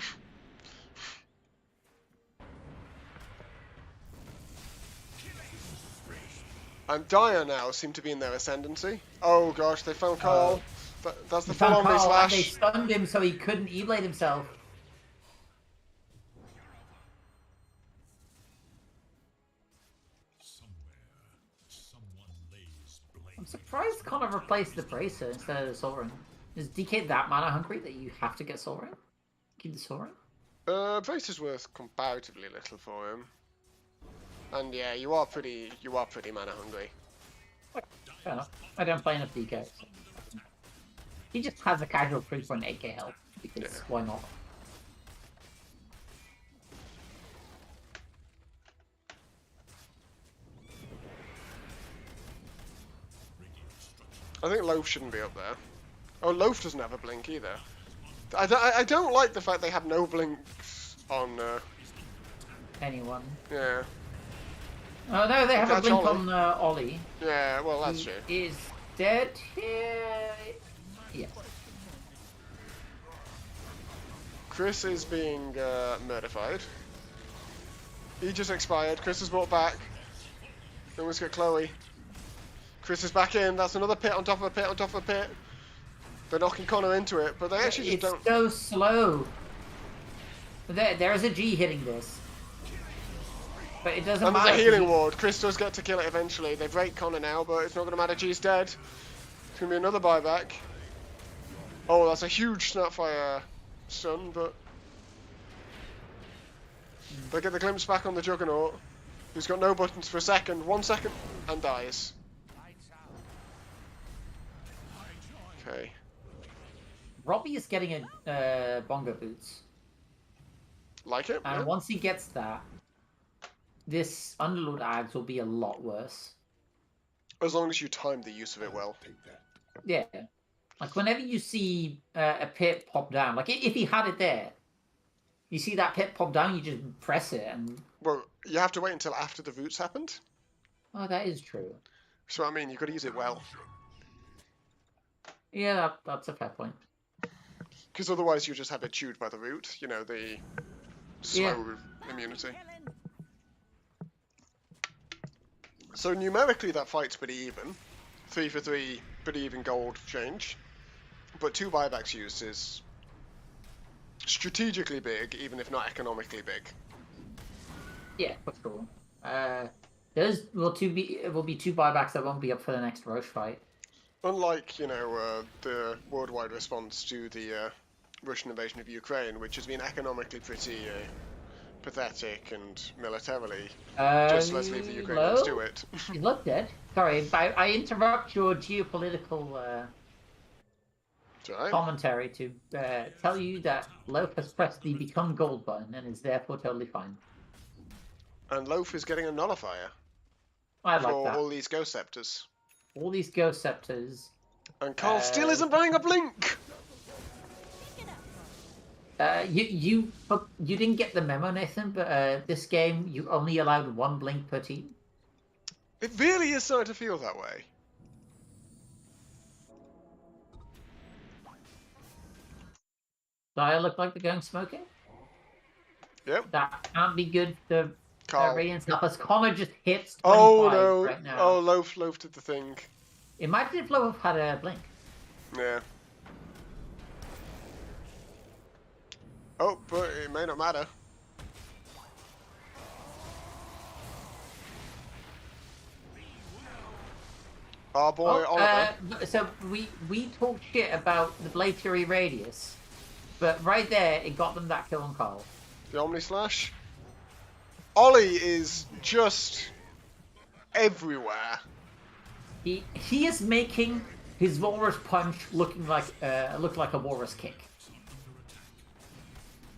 And Dire now seem to be in their ascendancy. Oh gosh, they found Carl. That's the full-on Carl, and slash. they stunned him so he couldn't E-blade himself. I'm surprised Connor replaced the Bracer instead of the Sovereign. Is DK that mana hungry that you have to get Sovereign? Keep the Sovereign? Brace is worth comparatively little for him. And yeah, you are pretty mana hungry. Fair enough. I don't play enough DK. So. He just has a casual 3.8k health. Because Yeah. why not? I think Loaf shouldn't be up there. Oh, Loaf doesn't have a blink either. I don't like the fact they have no blinks on. Anyone? Yeah. Oh no, they have a Catch blink Ollie. on Ollie. Yeah. Well, that's He true. is dead here. Yes. Chris is being murdified. He just expired. Chris is brought back. Then let's get Chloe. Chris is back in. That's another pit on top of a pit on top of a pit. They're knocking Connor into it, but they actually just It's don't. so slow. There is a G hitting this. But it doesn't And there's matter. a healing ward. Chris does get to kill it eventually. They've raked Connor now, but it's not going to matter. G's dead. It's going to be another buyback. Oh, that's a huge Snapfire stun, but they get the glimpse back on the Juggernaut, who's got no buttons for a second. 1 second, and dies. Okay. Robbie is getting a bongo boots. Like it? And Yeah. once he gets that, this Underlord Ags will be a lot worse. As long as you time the use of it well. Yeah. Like, whenever you see a pit pop down, like, if he had it there, you see that pit pop down, you just press it, and... Well, you have to wait until after the roots happened. Oh, that is true. So, I mean, you've got to use it well. Yeah, that's a fair point. Because otherwise you just have it chewed by the root. You know, the slow immunity. So numerically that fight's pretty even. 3 for 3, pretty even gold change. But 2 buybacks used is strategically big, even if not economically big. Yeah, for sure. Those will be 2 buybacks that won't be up for the next Roche fight. Unlike, you know, the worldwide response to the Russian invasion of Ukraine, which has been economically pretty pathetic and militarily. Just let's leave the Ukrainians to it. You look dead. Sorry, I interrupt your geopolitical It's alright. commentary to tell you that Loaf has pressed the become gold button and is therefore totally fine. And Loaf is getting a nullifier I for like that. all these Ghost Scepters. All these Ghost Scepters. And Carl still isn't buying a blink! You didn't get the memo, Nathan, but this game you only allowed 1 blink per team. It really is starting to feel that way. Do I look like they're going smoking? Yep. That can't be good for Carl. Radiant's Helpers. Connor just hits 25 Oh no! right now. Oh, Loaf did the thing. Imagine if Loaf had a blink. Yeah. Oh, but it may not matter. Our boy Oliver. So we talked shit about the Blade Fury Radius, but right there it got them that kill on Carl. The Omni Slash. Ollie is just everywhere. He is making his Walrus Punch look like a Walrus Kick.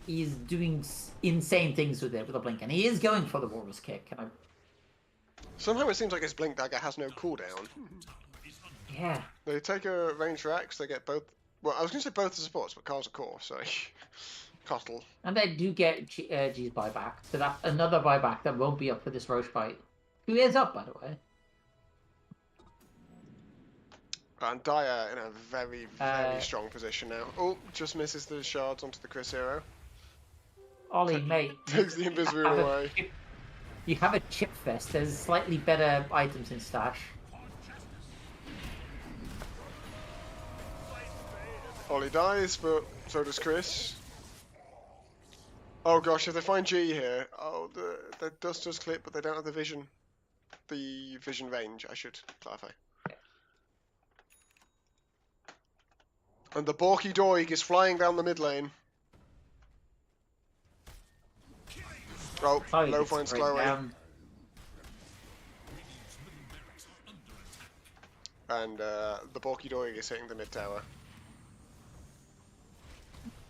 He's doing insane things with it with a blink, and he is going for the Walrus Kick. And Somehow it seems like his Blink Dagger has no cooldown. yeah, They take a ranged axe, they get both. Well, I was going to say both the supports, but Carl's a core, so. Cottle. and they do get G's buyback, so that's another buyback that won't be up for this Roche fight. Who is up, by the way? And Dyer in a very, very strong position now. Oh, just misses the shards onto the Chris hero. Ollie, mate. Takes the Invis Rune away. You have a chip fest. There's slightly better items in stash. Ollie dies, but so does Chris. Oh gosh, if they find G here, oh, the dust does clip, but they don't have the vision. The vision range, I should clarify. And the Borky Doig is flying down the mid lane. Oh, Chloe low gets finds sprayed Chloe. down. And the Borky Doig is hitting the mid tower.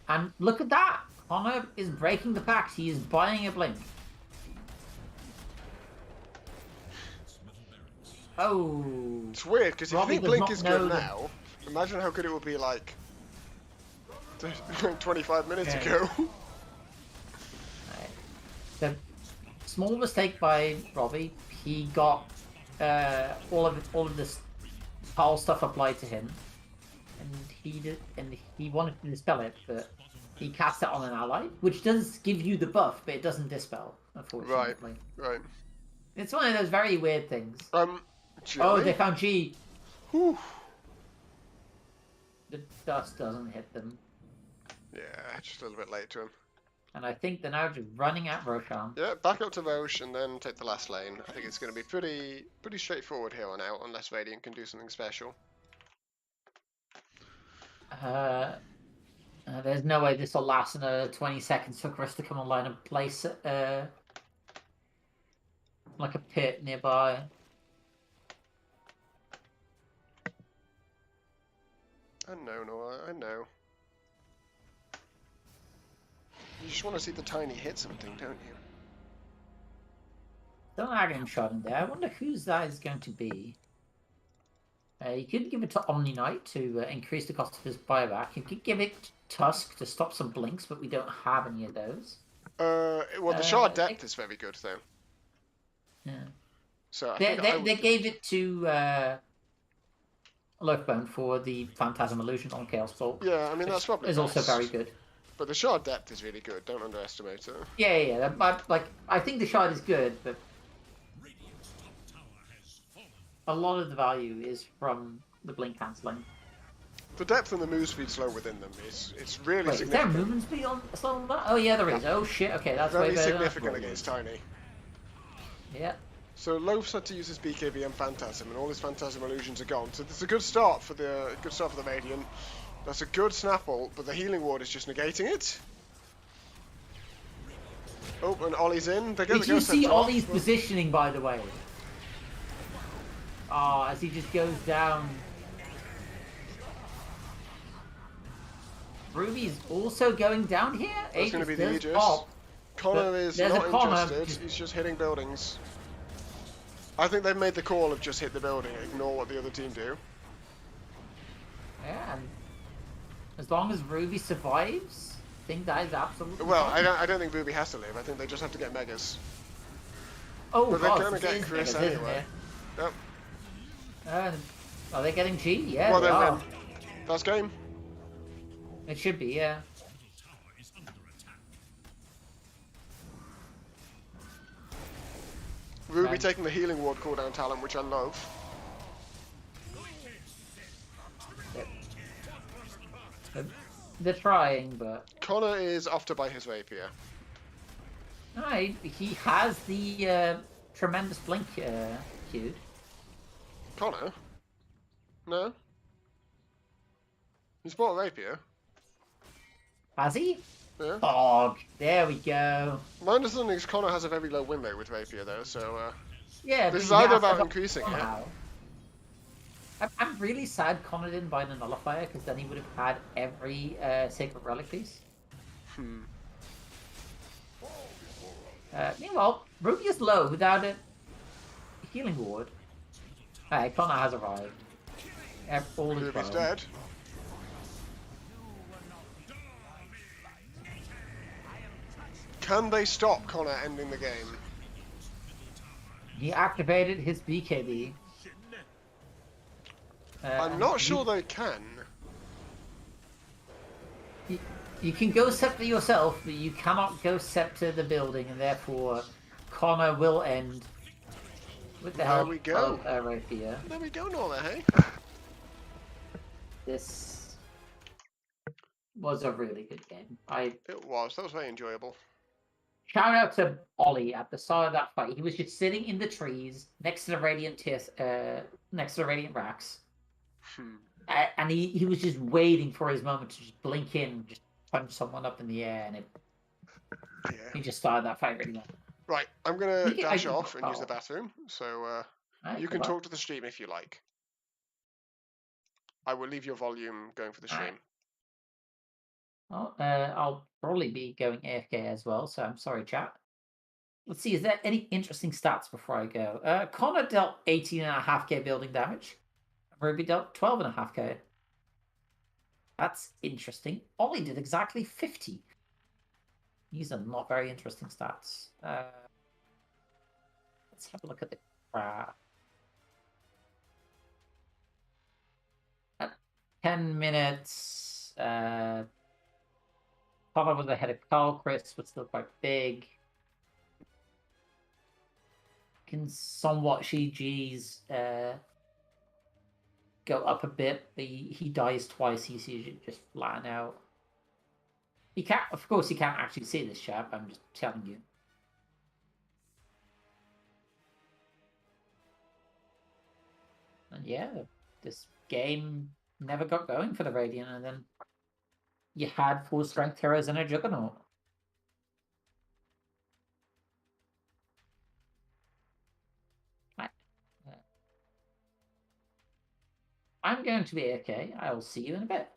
And look at that! Connor is breaking the pact. He is buying a blink. Oh, It's weird because if you Robbie think does Blink not is know good that- now, imagine how good it would be like 25 minutes Okay. ago. Right. The small mistake by Robbie. He got all of this foul stuff applied to him, and he wanted to dispel it, but he cast it on an ally, which does give you the buff, but it doesn't dispel, unfortunately. Right. It's one of those very weird things. Oh, Oh, they Jelly? found G. Whew. The dust doesn't hit them, Yeah, just a little bit late to him. and I think they're now just running at Roshan. Yeah, back up to Roche and then take the last lane. I think it's going to be pretty straightforward here on out, unless Radiant can do something special. There's no way this will last another 20 seconds for Chris to come online and place like a pit nearby. I know, Noah, I know. You just want to see the tiny hit something, don't you? Don't Aghanim shot in there. I wonder whose that is going to be. You could give it to Omni Knight to increase the cost of his buyback. You could give it to Tusk to stop some blinks, but we don't have any of those. Well, the shard depth is very good, though. Yeah. So I They, think I they, would they do gave it to Loafbone for the Phantasm Illusion on Chaos Bolt. Yeah, I mean, that's probably is also best. very good. But the shard depth is really good. Don't underestimate it. Yeah. I think the shard is good, but Radiant's top tower has fallen. a lot of the value is from the blink cancelling. The depth and the move speed slow within them is really Wait, is there a significant. movement speed on slow on that? Oh yeah, there is. Oh shit. Okay, that's way Very better. than I significant thought. against Tiny. Yeah. So Loaf's had to use his BKB and Phantasm, and all his Phantasm illusions are gone. So it's a good start for the Radiant. That's a good snap ult, but the healing ward is just negating it. Oh, and Ollie's in. They get Did the you ghost see scepter off, Ollie's but- positioning, by the way? Oh, as he just goes down. Ruby's also going down here. That's going to be the Aegis does Aegis. pop. Connor But is there's a not Connor interested. just- He's just hitting buildings. I think they've made the call of just hit the building, ignore what the other team do. Yeah, and as long as Ruby survives, I think that is absolutely Well, fine. I don't think Ruby has to live. I think they just have to get megas. Oh, but they're God, gonna this get is Chris Megas, isn't anyway. Yep. it? Are they getting G? Yeah, Well, they then, are. that's game. It should be, yeah. Middle tower is under attack. Ruby Right. taking the healing ward cooldown talent, which I love. They're trying, but Connor is off to buy his rapier. no, he has the tremendous blink queued. Connor? No? He's bought a rapier. Has he? Yeah. Dog. There we go. My understanding is Connor has a very low win rate with rapier, though, so Yeah. this but is he either has about to- increasing it. somehow. I'm really sad Connor didn't buy the nullifier, because then he would have had every sacred relic piece. Hmm. Meanwhile, Ruby is low without a healing ward. Alright, Connor has arrived. All is Ruby's well. dead. Can they stop Connor ending the game? He activated his BKB. I'm and not sure they can. You can go scepter yourself, but you cannot go scepter the building, and therefore Connor will end with the There help we go. of Rapier. There we go, Nora, hey? This was a really good game. It was. That was very enjoyable. Shout out to Ollie at the start of that fight. He was just sitting in the trees next to the Radiant next to the Radiant racks. Hmm. And he was just waiting for his moment to just blink in and just punch someone up in the air, and Yeah. he just started that fight really well. Right, I'm gonna I dash can- off and use the oh. bathroom, so Alright, you can good luck. talk to the stream if you like. I will leave your volume going for the Alright. stream. Oh, I'll probably be going AFK as well, so I'm sorry, chat. Let's see, is there any interesting stats before I go? Connor dealt 18.5k building damage. Ruby dealt 12.5k. That's interesting. Ollie did exactly 50. These are not very interesting stats. Let's have a look at the graph. At 10 minutes, Papa was ahead of Carl. Chris was still quite big. Can somewhat GG's go up a bit. He dies twice. He's usually just flatten out. He can't. Of course, he can't actually see this chap. I'm just telling you. And yeah, this game never got going for the Radiant, and then you had full strength heroes and a Juggernaut. I'm going to be AFK. I will see you in a bit.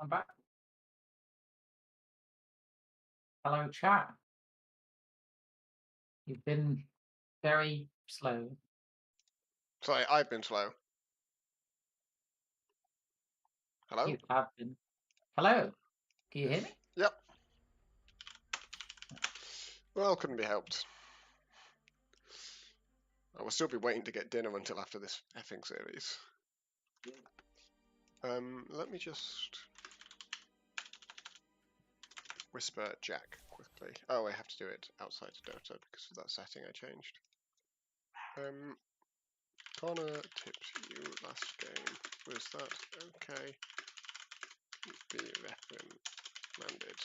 I'm back. Hello, chat. You've been very slow. Sorry, I've been slow. Hello? You have been. Hello. Can you hear me? Yep. Well, couldn't be helped. I will still be waiting to get dinner until after this effing series. Let me just whisper Jack quickly. Oh, I have to do it outside of Dota because of that setting I changed. Connor tipped you last game. Was that okay? Be reprimanded.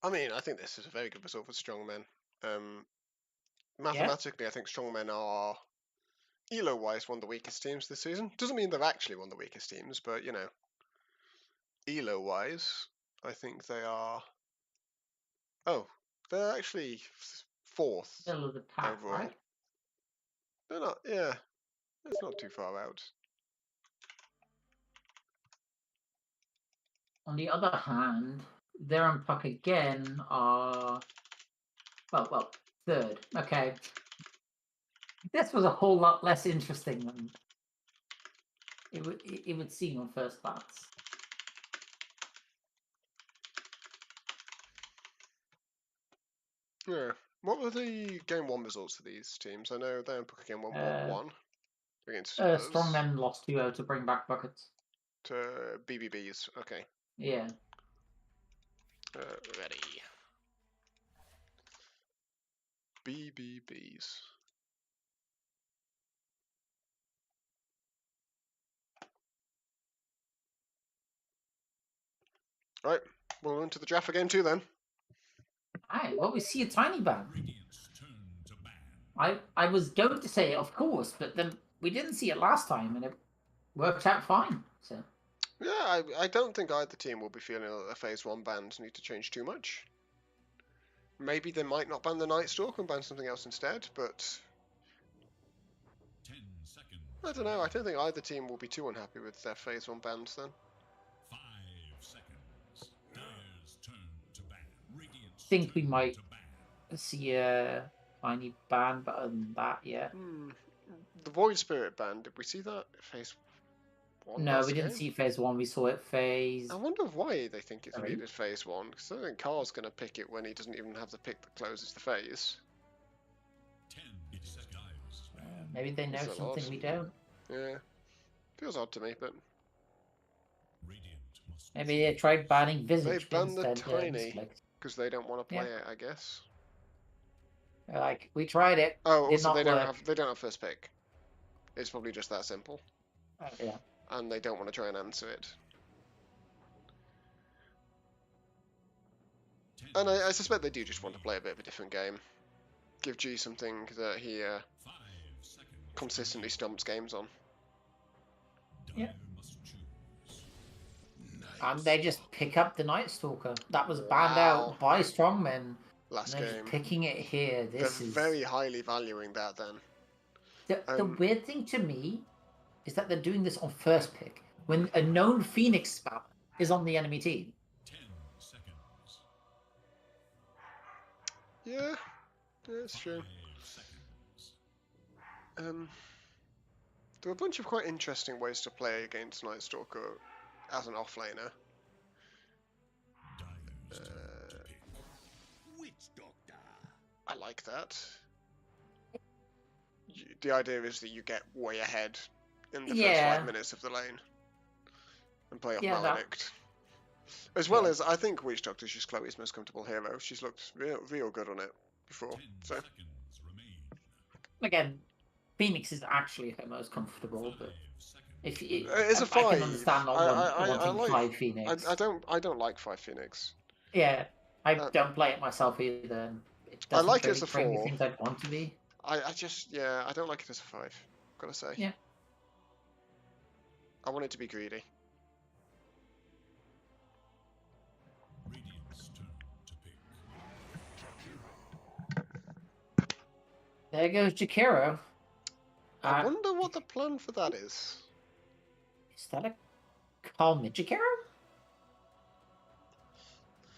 I mean, I think this is a very good result for strongmen. Mathematically, I think strongmen are, elo-wise, one of the weakest teams this season. Doesn't mean they're actually one of the weakest teams, but, you know, elo-wise, I think they are... Oh, they're actually fourth Middle of the pack, overall. right? They're not, yeah, it's not too far out. On the other hand, their and Puck again are well, third. Okay. This was a whole lot less interesting than it would seem on first glance. Yeah. What were the game one results for these teams? I know they and Puck again won 1 against others. Strongmen lost 2-0 to bring back buckets. To BBBs, okay. Yeah. Ready. BBBs. Right, we'll into the draft again too then. Alright, well, we see a tiny ban. Radiant's turn to ban. I was going to say, of course, but then we didn't see it last time, and it worked out fine. So Yeah, I don't think either team will be feeling that the Phase 1 bans need to change too much. Maybe they might not ban the Night Stalk and ban something else instead, but 10 seconds. I don't know. I don't think either team will be too unhappy with their Phase 1 bans then. 5 seconds. Dire's turn to ban. Radiant's think we turn might to ban. see a tiny ban, but other than that, yeah. The Void Spirit ban, did we see that Phase 1 No, last we didn't game? see phase 1. We saw it phase. I wonder why they think it's Three? needed Phase 1, because I think Carl's going to pick it when he doesn't even have the pick that closes the phase. 10 seconds. Maybe they know That's a something lot. we don't. Yeah. Feels odd to me, but Radiant must Maybe they tried banning Visage they banned the instead. Tiny because they don't want to play it, I guess. They're like, we tried it. Oh, Did also not they work. don't have first pick. It's probably just that simple, Yeah. and they don't want to try and answer it. 10 And I suspect they do just want to play a bit of a different game. Give G something that he 5 seconds. consistently stomps games on. Yeah. Dire must choose. And they just pick up the Night Stalker. That was banned Wow. out by strongmen. Last And they're game. just picking it here. They're This is very highly valuing that then. the weird thing to me is that they're doing this on first pick when a known Phoenix spam is on the enemy team. 10 seconds. Yeah, that's true. 5 seconds. There are a bunch of quite interesting ways to play against Night Stalker as an offlaner. Dire's turn to pick. Witch Doctor. I like that. The idea is that you get way ahead in the first 5 minutes of the lane and play off Maledict. As well as, I think Witch Doctor's just Chloe's most comfortable hero. She's looked real good on it. before. So Again, Phoenix is actually her most comfortable, but if you, it's a I 5. can understand not wanting like. 5 Phoenix. I don't like 5 Phoenix. Yeah, I Uh, don't play it myself either. And it I doesn't like it really as a bring me 4. things I'd want to be. I just I don't like it as a 5. Gotta say. Yeah. I want it to be greedy. There goes Jakiro. I wonder what the plan for that is. Is that a call mid Jakiro?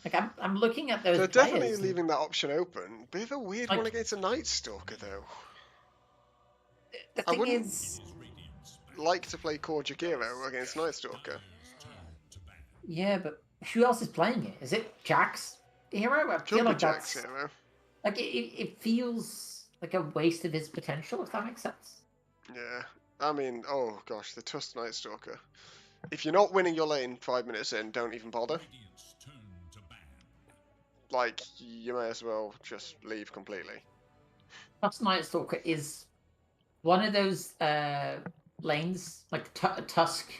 Like I'm looking at those They're players. definitely leaving that option open. Bit of a weird one against a Night Stalker, though. The I thing wouldn't is, like to play core Jakiro against Night Stalker. yeah, but who else is playing it? Is it Jack's hero? I feel Could be like Jack's that's hero. like it feels like a waste of his potential. If that makes sense. Yeah. I mean, oh gosh, the Tusk Night Stalker. If you're not winning your lane 5 minutes in, don't even bother. Like, you may as well just leave completely. Tusk Night Stalker is one of those lanes, like Tusk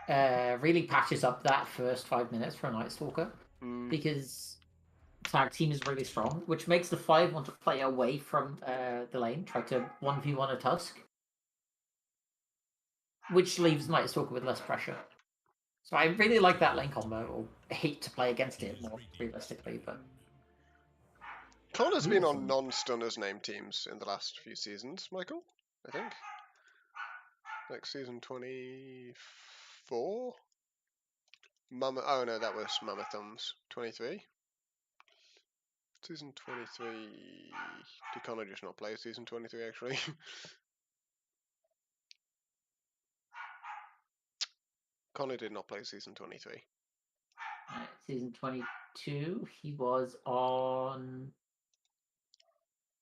really patches up that first 5 minutes for a Night Stalker because tag team is really strong, which makes the 5 want to play away from the lane, try to 1v1 a Tusk, which leaves Night Stalker with less pressure. So I really like that lane combo, or hate to play against it more realistically, but Connor's been on non-stunners name teams in the last few seasons, Michael, I think. Like season 24? Oh no, that was Mama Thumbs. 23? Season 23... Did Connor just not play season 23, actually? Connor did not play season 23. Season 22, he was on...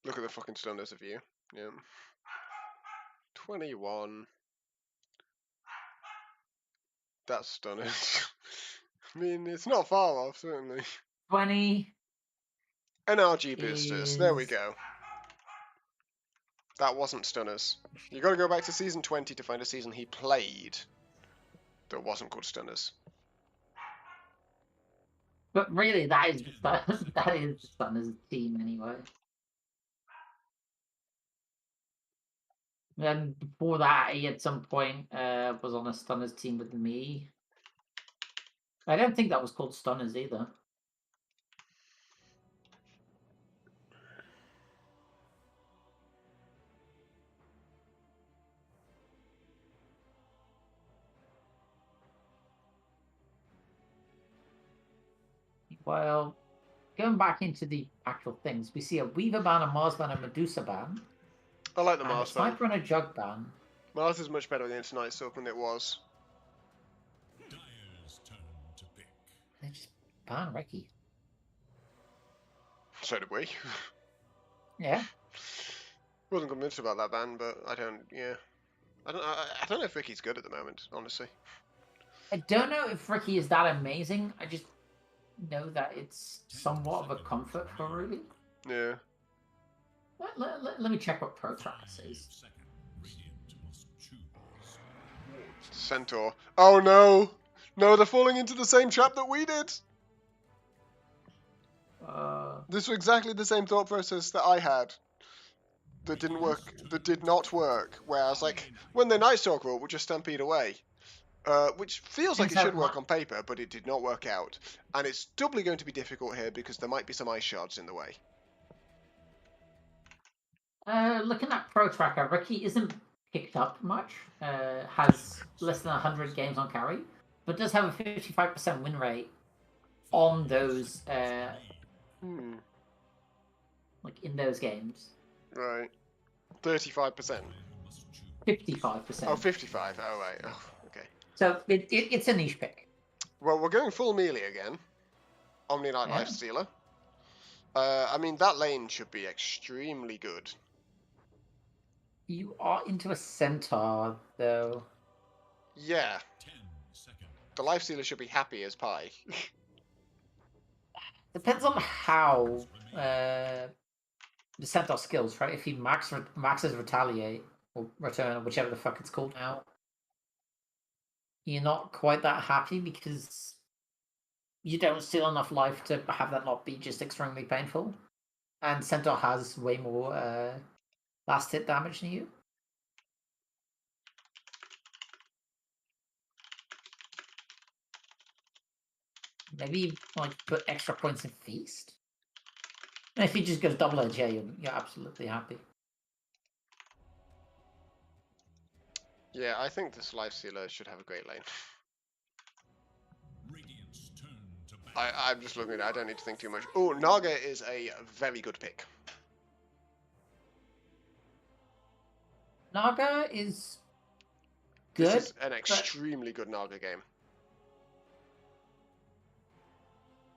Look at the fucking stunners of you. Yeah. 21. That's stunners. I mean, it's not far off, certainly. 20 NRG boosters. There we is... go. That wasn't stunners. You got to go back to season 20 to find a season he played that wasn't called stunners. But really, that is that is the Stunners team anyway. Then before that, he at some point was on a Stunners team with me. I don't think that was called Stunners either. Well, going back into the actual things, we see a Weaver ban, a Mars ban, a Medusa ban, I like the and a Mars ban. Sniper and a Jug ban. Mars is much better against Night Stalker than it was. They just ban Reki. So did we. Yeah. Wasn't convinced about that ban, but I don't. Yeah, I don't know if Ricky's good at the moment, honestly. I don't know if Reki is that amazing. I just know that it's somewhat of a comfort for Ruby. Yeah. Let me check what Pro Tracker says. Centaur. Oh no! No, they're falling into the same trap that we did! This was exactly the same thought process that I had. That didn't work. That did not work. Where I was like, when the Night Stalker will just stampede away. Which feels like it should work on paper, but it did not work out. And it's doubly going to be difficult here because there might be some ice shards in the way. Looking at Pro Tracker, Ricky isn't picked up much. Has less than 100 games on carry, but does have a 55% win rate on those, like in those games. Right. 35%. 55%. Oh, 55. Oh, right. Oh, okay. So it's a niche pick. Well, we're going full melee again. Omni Knight Lifestealer. I mean, that lane should be extremely good. You are into a Centaur, though. Yeah. The Lifestealer should be happy as pie. Depends on how the Centaur skills, right? If he maxes Retaliate or Return or whichever the fuck it's called now, you're not quite that happy because you don't steal enough life to have that not be just extremely painful. And Centaur has way more last hit damage than you. Maybe like put extra points in Feast. And if he just goes double edge, yeah, you're absolutely happy. Yeah, I think this life stealer should have a great lane. Radiant's turn to battle. I'm just looking at it, I don't need to think too much. Oh, Naga is a very good pick. Naga is good. This is an extremely good Naga game.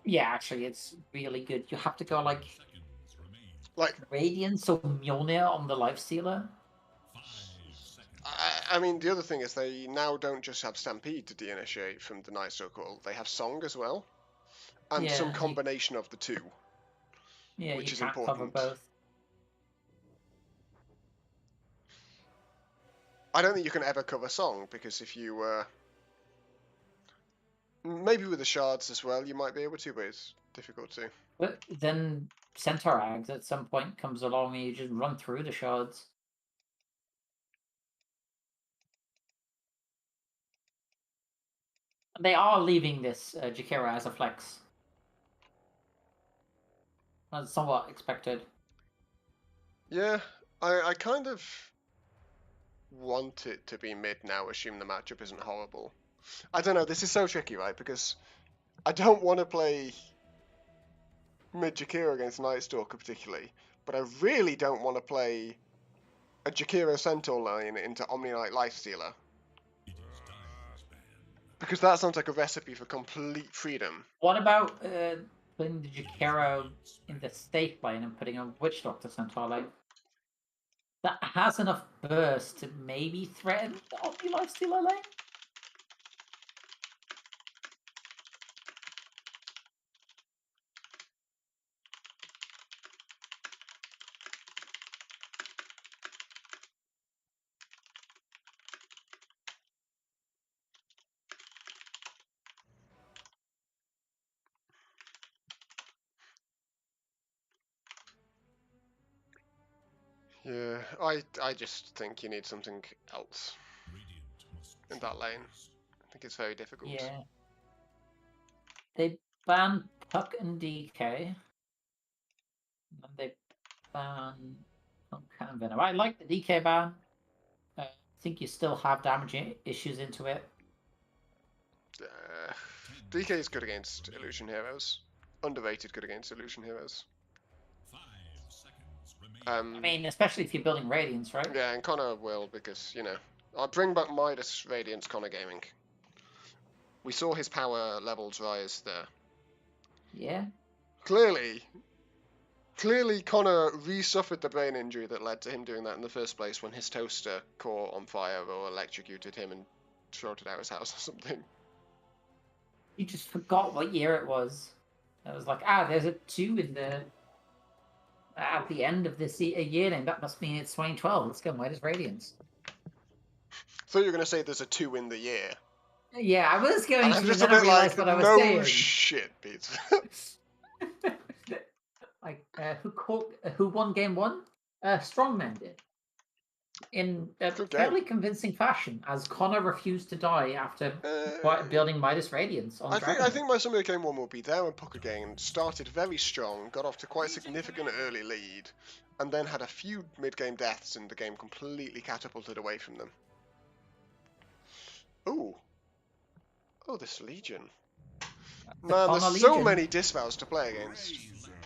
Yeah, actually, it's really good. You have to go like Seconds remain. Like, Radiance or Mjolnir on the life stealer. 5 seconds. I mean, the other thing is they now don't just have Stampede to de-initiate from the Nightstone Call. They have Song as well, and some Yeah, combination of the two. Yeah, Which you is can't cover important. both. I don't think you can ever cover Song, because if you, maybe with the shards as well, you might be able to, but it's difficult to. But then Centaur Ags at some point comes along and you just run through the shards. They are leaving this Jakira as a flex. That's somewhat expected. Yeah, I kind of want it to be mid now, assume the matchup isn't horrible. I don't know, this is so tricky, right? Because I don't want to play mid Jakira against Nightstalker particularly, but I really don't want to play a Jakira Centaur line into Omni Knight Lifestealer. It is Dire's ban. Because that sounds like a recipe for complete freedom. What about putting the Jakiro in the safe lane and putting a Witch Doctor Centaur lane? That has enough burst to maybe threaten the Omni Lifestealer lane? Yeah, I just think you need something else Radiant must in that lane. choose. I think it's very difficult. Yeah. They ban Puck and DK. And they ban Cannon Venom. I like the DK ban. I think you still have damage issues into it. DK is good against Illusion Heroes. Underrated good against Illusion Heroes. 5 seconds remain. I mean, especially if you're building Radiance, right? Yeah, and Connor will, because, you know, I'll bring back Midas Radiance Connor Gaming. We saw his power levels rise there. Yeah. Clearly, Connor re-suffered the brain injury that led to him doing that in the first place when his toaster caught on fire or electrocuted him and shorted out his house or something. You just forgot what year it was. I was like, there's a 2 in the at the end of this year name. That must mean it's 2012. Let's go Midas Radiance. Thought you were going to say there's a 2 in the year. Yeah, I was going And to, I'm but just a then I bit realized like, what I was no saying. shit, Pete. Like, who won game 1? Strongman did. In a Good game. fairly convincing fashion, as Connor refused to die after building Midas Radiance on I Dragon. think my summary game 1 will be there, and Puck again started very strong, got off to quite a significant early lead, and then had a few mid-game deaths and the game completely catapulted away from them. Ooh. Oh, this Legion. Man, Connor there's so Legion. many disvows to play against.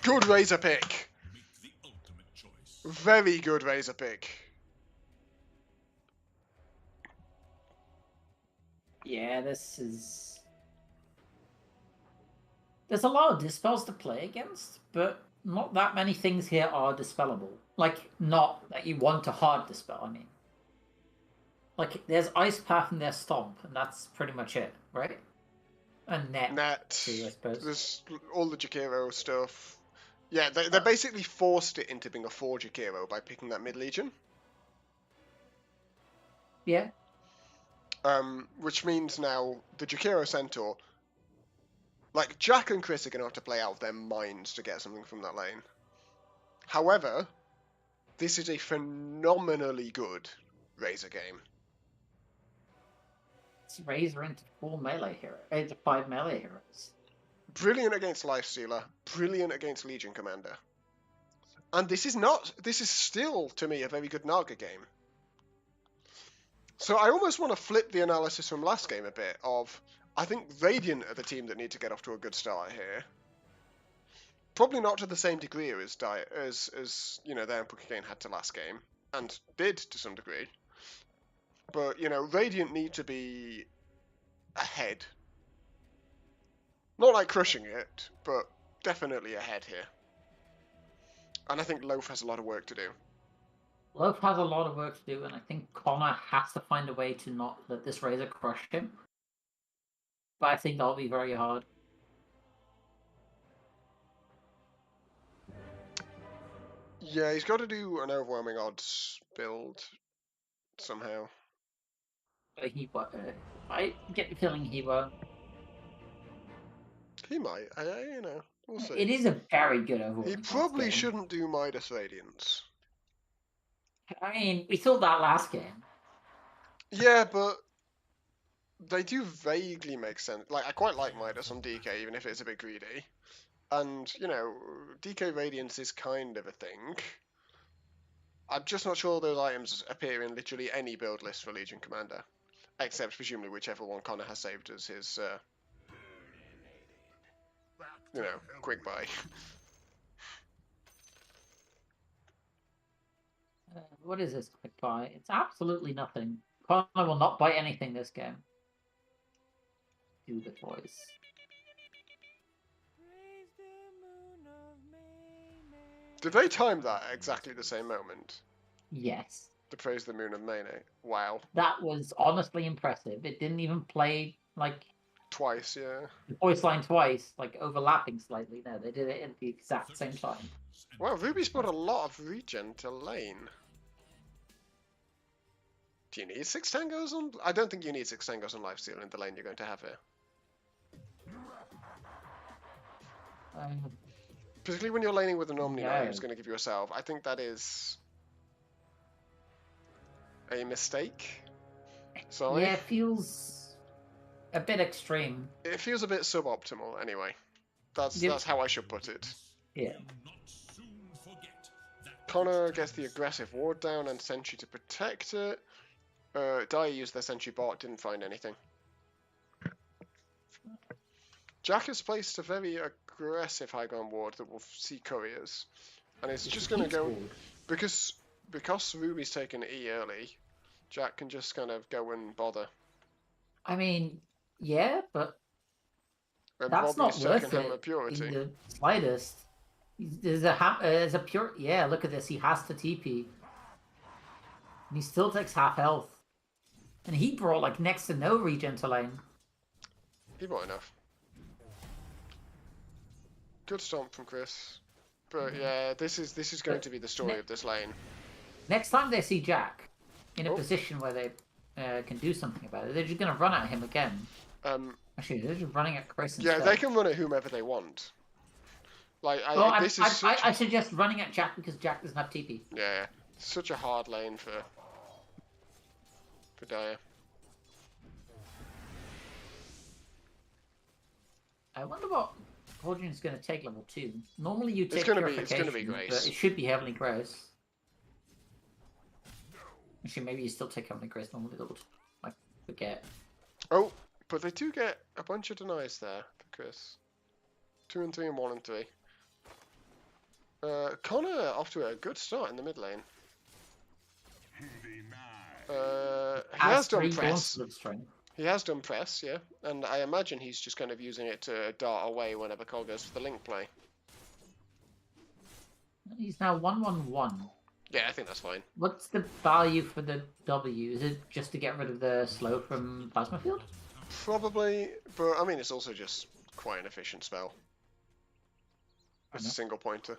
Good Razor pick. Make the ultimate choice. Very good Razor pick. Yeah, this is... There's a lot of dispels to play against, but not that many things here are dispellable. Like, not that you want to hard dispel, I mean. Like, there's Ice Path and there's Stomp, and that's pretty much it, right? And Net, Net. too, I suppose. There's all the Jakiro stuff. Yeah, they basically forced it into being a 4 Jakiro by picking that mid-legion. Yeah. Which means now the Jakiro Centaur, like, Jack and Chris are going to have to play out of their minds to get something from that lane. However, this is a phenomenally good Razor game. It's Razor into 4 melee heroes, into 5 melee heroes. Brilliant against Lifestealer, brilliant against Legion Commander. And this is still, to me, a very good Naga game. So I almost want to flip the analysis from last game a bit of, I think Radiant are the team that need to get off to a good start here. Probably not to the same degree as you know, their Game had to last game, and did to some degree. But, you know, Radiant need to be ahead. Not like crushing it, but definitely ahead here. And I think Loaf has a lot of work to do. Loaf has a lot of work to do, and I think Connor has to find a way to not let this Razor crush him. But I think that'll be very hard. Yeah, he's got to do an overwhelming odds build somehow. But I get the feeling he won't. He might, you know, we'll see. It is a very good overall. He probably shouldn't do Midas Radiance. I mean, we saw that last game. Yeah, but they do vaguely make sense. Like, I quite like Midas on DK, even if it's a bit greedy. And, you know, DK Radiance is kind of a thing. I'm just not sure those items appear in literally any build list for Legion Commander. Except, presumably, whichever one Connor has saved as his, you know, quick buy. What is this quick buy? It's absolutely nothing. Connor will not buy anything this game. Do the toys. Did they time that at exactly the same moment? Yes. To praise the moon of Mene. Wow. That was honestly impressive. It didn't even play, like... Twice, yeah. The voice line twice, like, overlapping slightly. No, they did it at the exact same time. Wow, Ruby's put a lot of regen to lane. Do you need 6 tangos on... I don't think you need 6 tangos on Lifesteal in the lane you're going to have here. Particularly when you're laning with an Omni Knight who's going to give you a salve. I think that is... a mistake. Sorry. Yeah, it feels a bit extreme. It feels a bit suboptimal, anyway. That's how I should put it. Yeah. Connor gets the aggressive ward down and Sentry to protect it. Dyer used their Sentry bot, didn't find anything. Jack has placed a very aggressive high ground ward that will see couriers. And it's just going to go... Because Ruby's taken E early, Jack can just kind of go and bother. I mean, yeah, but And that's Robbie's not worth taken him a it purity. in the slightest. There's a pure... Yeah, look at this. He has to TP. And he still takes half health. And he brought, like, next to no regen to lane. He brought enough. Good stomp from Chris. But yeah, this is going to be the story of this lane. Next time they see Jack in a position where they can do something about it, they're just going to run at him again. Actually, they're just running at Chris instead. Yeah, they can run at whomever they want. Like, I suggest running at Jack because Jack doesn't have TP. Yeah, such a hard lane for Dyer. I wonder what Quadrian's going to take level 2. Normally you take It's gonna Purification, be Grace. but it should be Heavenly Grace. Actually, maybe you still take Heavenly Grace normally, level 2. I forget. Oh, but they do get a bunch of denies there for Chris. 2 and 3 and 1 and 3. Connor off to a good start in the mid lane. He has done press. He has done press, yeah. And I imagine he's just kind of using it to dart away whenever Cole goes for the link play. He's now 1-1-1. Yeah, I think that's fine. What's the value for the W? Is it just to get rid of the slow from Plasma Field? Probably, but I mean, it's also just quite an efficient spell. It's a single pointer.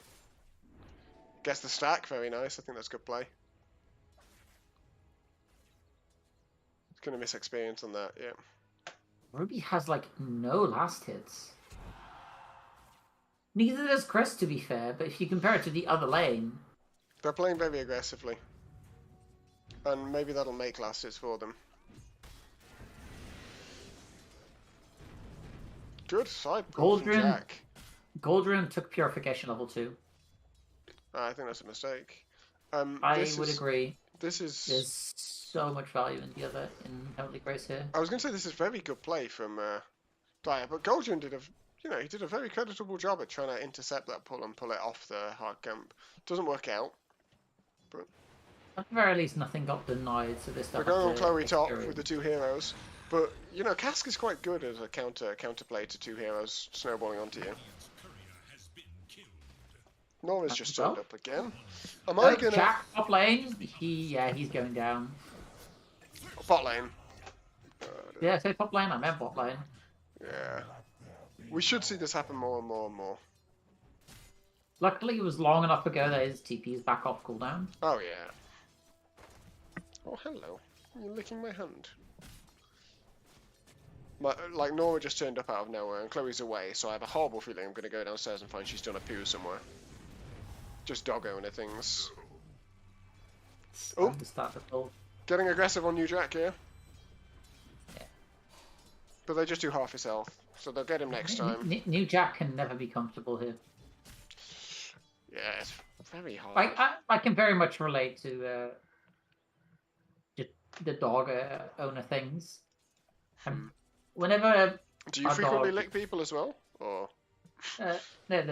Gets the stack, very nice. I think that's good play. It's gonna miss experience on that, yeah. Ruby has like no last hits. Neither does Chris, to be fair, but if you compare it to the other lane, They're playing very aggressively. And maybe that'll make last hits for them. Good side pull from Goldrun- Jack. Goldrun took Purification level 2. I think that's a mistake. I would agree. This is. There's so much value in the other in Heavenly Grace here. I was going to say this is very good play from Dyer, but Goldrun did he did a very creditable job at trying to intercept that pull and pull it off the hard camp. Doesn't work out. But At the very least, nothing got denied, so this we're stuff. going on Chloe top with the 2 heroes. But you know, Cask is quite good as a counterplay to 2 heroes snowballing onto you. Nora's just turned up again. Am I gonna Jack top lane? He's going down. bot lane? Yeah, say top lane. I meant bot lane. Yeah. We should see this happen more and more and more. Luckily, it was long enough ago that his TP is back off cooldown. Oh yeah. Oh hello. You're licking my hand. Like Nora just turned up out of nowhere and Chloe's away, so I have a horrible feeling I'm gonna go downstairs and find she's done a poo somewhere. Just dog owner things. Oh, To start the pull. getting aggressive on New Jack here. Yeah. But they just do half his health, so they'll get him next time. New Jack can never be comfortable here. Yeah, it's very hard. I can very much relate to the dog owner things. Whenever Do you our frequently dog- lick people as well? Or no,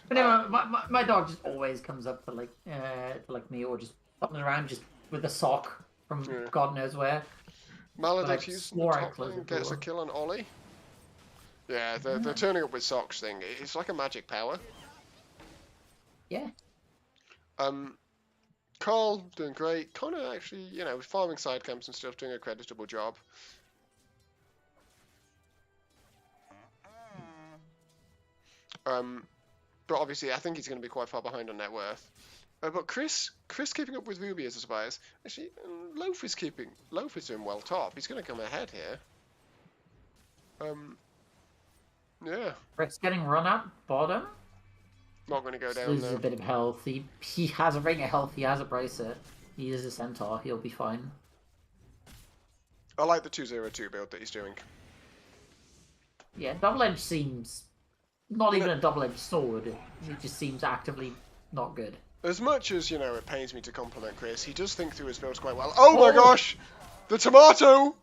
whenever my dog just always comes up to like me, or just something around just with a sock from Yeah. God knows where. Maledict Like, using the swore I top closed lane the gets a door. kill on Ollie. Yeah, the turning up with socks thing, it's like a magic power. Yeah. Carl doing great. Connor actually, farming side camps and stuff, doing a creditable job. But obviously, I think he's going to be quite far behind on net worth. But Chris keeping up with Ruby as a spies. Actually, Loaf is doing well top. He's going to come ahead here. Yeah, Rick's getting run up bottom. not going to go down Loses there. a bit of health. He has a ring of health. He has a bracelet. He is a centaur. He'll be fine. I like the 202 build that he's doing. Yeah, double edge seems not even a double edged sword. It just seems actively not good. As much as, it pains me to compliment Chris, he does think through his builds quite well. Oh my gosh! The tomato!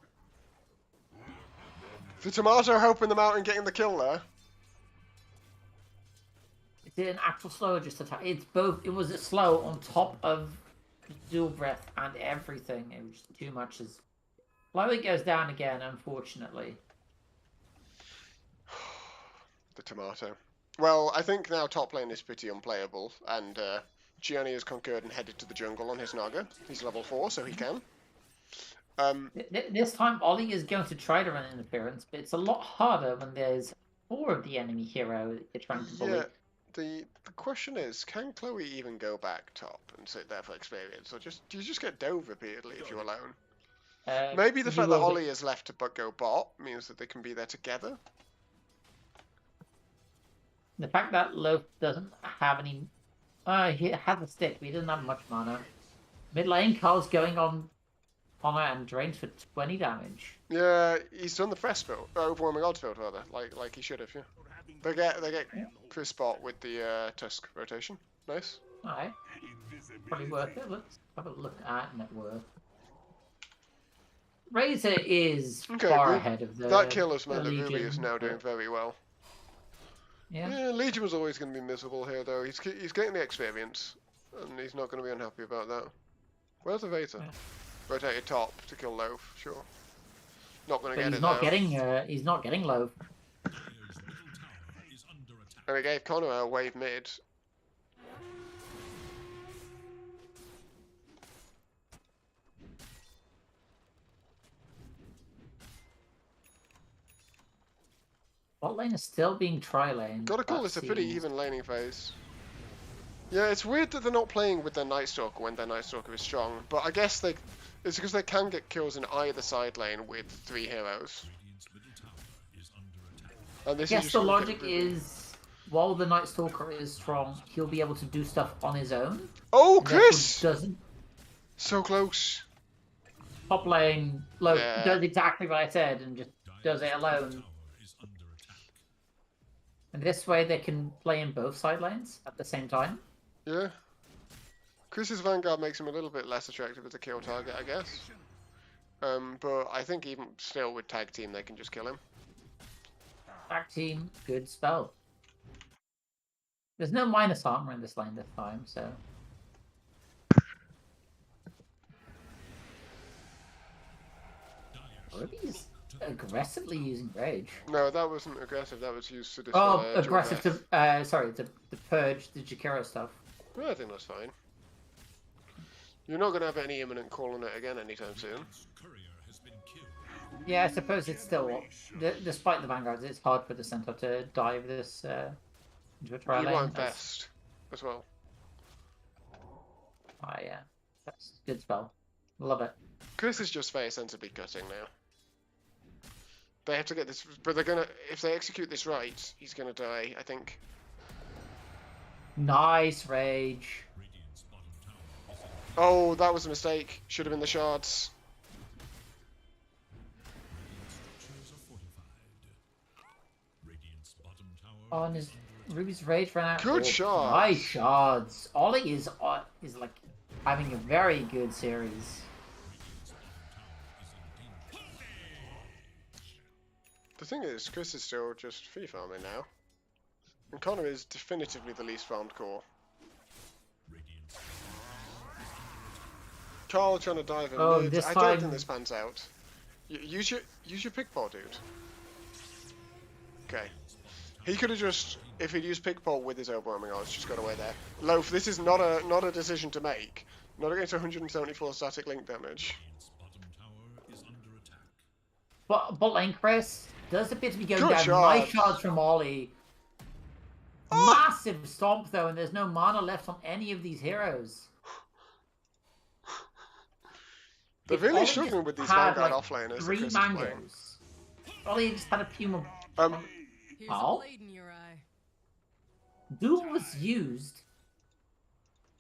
The tomato helping them out and getting the kill there. Is it an actual slow or just attack? It's both. It was a slow on top of dual breath and everything. It was just too much. As Chloe goes down again, unfortunately. The tomato. Well, I think now top lane is pretty unplayable, and Gianni has concurred and headed to the jungle on his Naga. He's level 4, so he can. This time, Ollie is going to try to run interference, but it's a lot harder when there's 4 of the enemy hero that you're trying to bully. Yeah, the question is, can Chloe even go back top and sit there for experience, or do you just get dove repeatedly if you're alone? Maybe the you fact that will be- Ollie is left to go bot means that they can be there together. The fact that Loaf doesn't have any... he has a stick, but he doesn't have much mana. Mid lane, Carl's going on Honor and drains for 20 damage. Yeah, he's done the fresh build, overwhelming odds build rather, like he should have. Yeah, they get Chris bot with the Tusk rotation. Nice. Alright. Probably worth it. Let's have a look at net worth. Razor is Okay, far good. ahead of the That kill has meant the that Ruby is Legion, now but- doing very well. Yeah. Yeah, Legion was always going to be miserable here though. He's getting the experience, and he's not going to be unhappy about that. Where's the Vader? Yeah. Rotated top to kill Loaf, sure. Not going to But get he's it not though. getting he's not getting low. And he gave Connor a wave mid. Bot lane is still being tri-lane. Gotta call this a pretty even laning phase. Yeah, it's weird that they're not playing with their Night Stalker when their Night Stalker is strong, but I guess it's because they can get kills in either side lane with 3 heroes. And this Yes, is the just logic is, while the Night Stalker is strong, he'll be able to do stuff on his own. Oh, and therefore Chris! doesn't. So close. Top lane, low, Yeah. does exactly what I said and just does it alone. And this way they can play in both side lanes at the same time. Yeah. Chris's Vanguard makes him a little bit less attractive as a kill target, I guess. But I think even still with tag team they can just kill him. Tag team, good spell. There's no minus armor in this lane this time, so. Ruby's aggressively using rage. No, that wasn't aggressive, that was used to Oh, destroy aggressive to, sorry, to purge the Jakiro stuff. Well, I think that's fine. You're not going to have any imminent call on it again anytime soon. Yeah, I suppose it's still, despite the Vanguards, it's hard for the Centaur to dive this into a trial You lane. want best as well. Ah, yeah. That's a good spell. Love it. Chris is just very sensibly cutting now. They have to get this, but they're gonna, if they execute this right, he's gonna die, I think. Nice rage. Oh, that was a mistake. Should have been the shards. Oh, and his Ruby's rage ran out. Good Oh, shards. Nice shards. Ollie is like having a very good series. The thing is, Chris is still just free farming now. And Connor is definitively the least farmed core. Carl trying to dive in Oh, mid. this I don't time- think this pans out. Use your pickball, dude. Okay. He could have just, if he'd used pickball with his overwhelming odds, just got away there. Loaf, this is not a decision to make. Not against 174 static link damage. But lane Chris does appear to be going Good down. shards. Nice shards from Ollie. Oh! Massive stomp though, and there's no mana left on any of these heroes. They're If really Ollie struggling just with these had, Vanguard like, offlaners that 3 Chris is playing. mangoes. Ollie just had a Puma. Here's Ow. a blade in your eye. Duel was used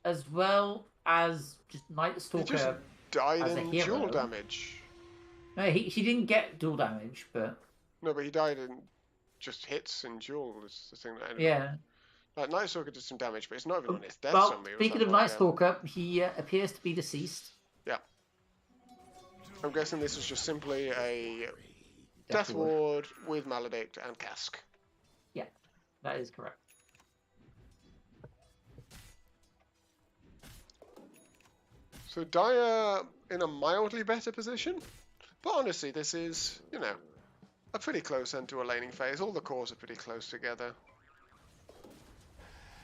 as well as just Night He Stalker. just died as a in hero. dual damage. No, he didn't get dual damage, but No, but he died in just hits in duel is the thing that yeah. Like Night Stalker did some damage, but it's not even on his death Well, zombie. It was speaking like, of well, Night yeah. Stalker, he appears to be deceased. Yeah. I'm guessing this was just simply a Death Death Ward with Maledict and Cask. Yeah, that is correct. So Dyer in a mildly better position, but honestly, this is, you know, a pretty close end to a laning phase. All the cores are pretty close together.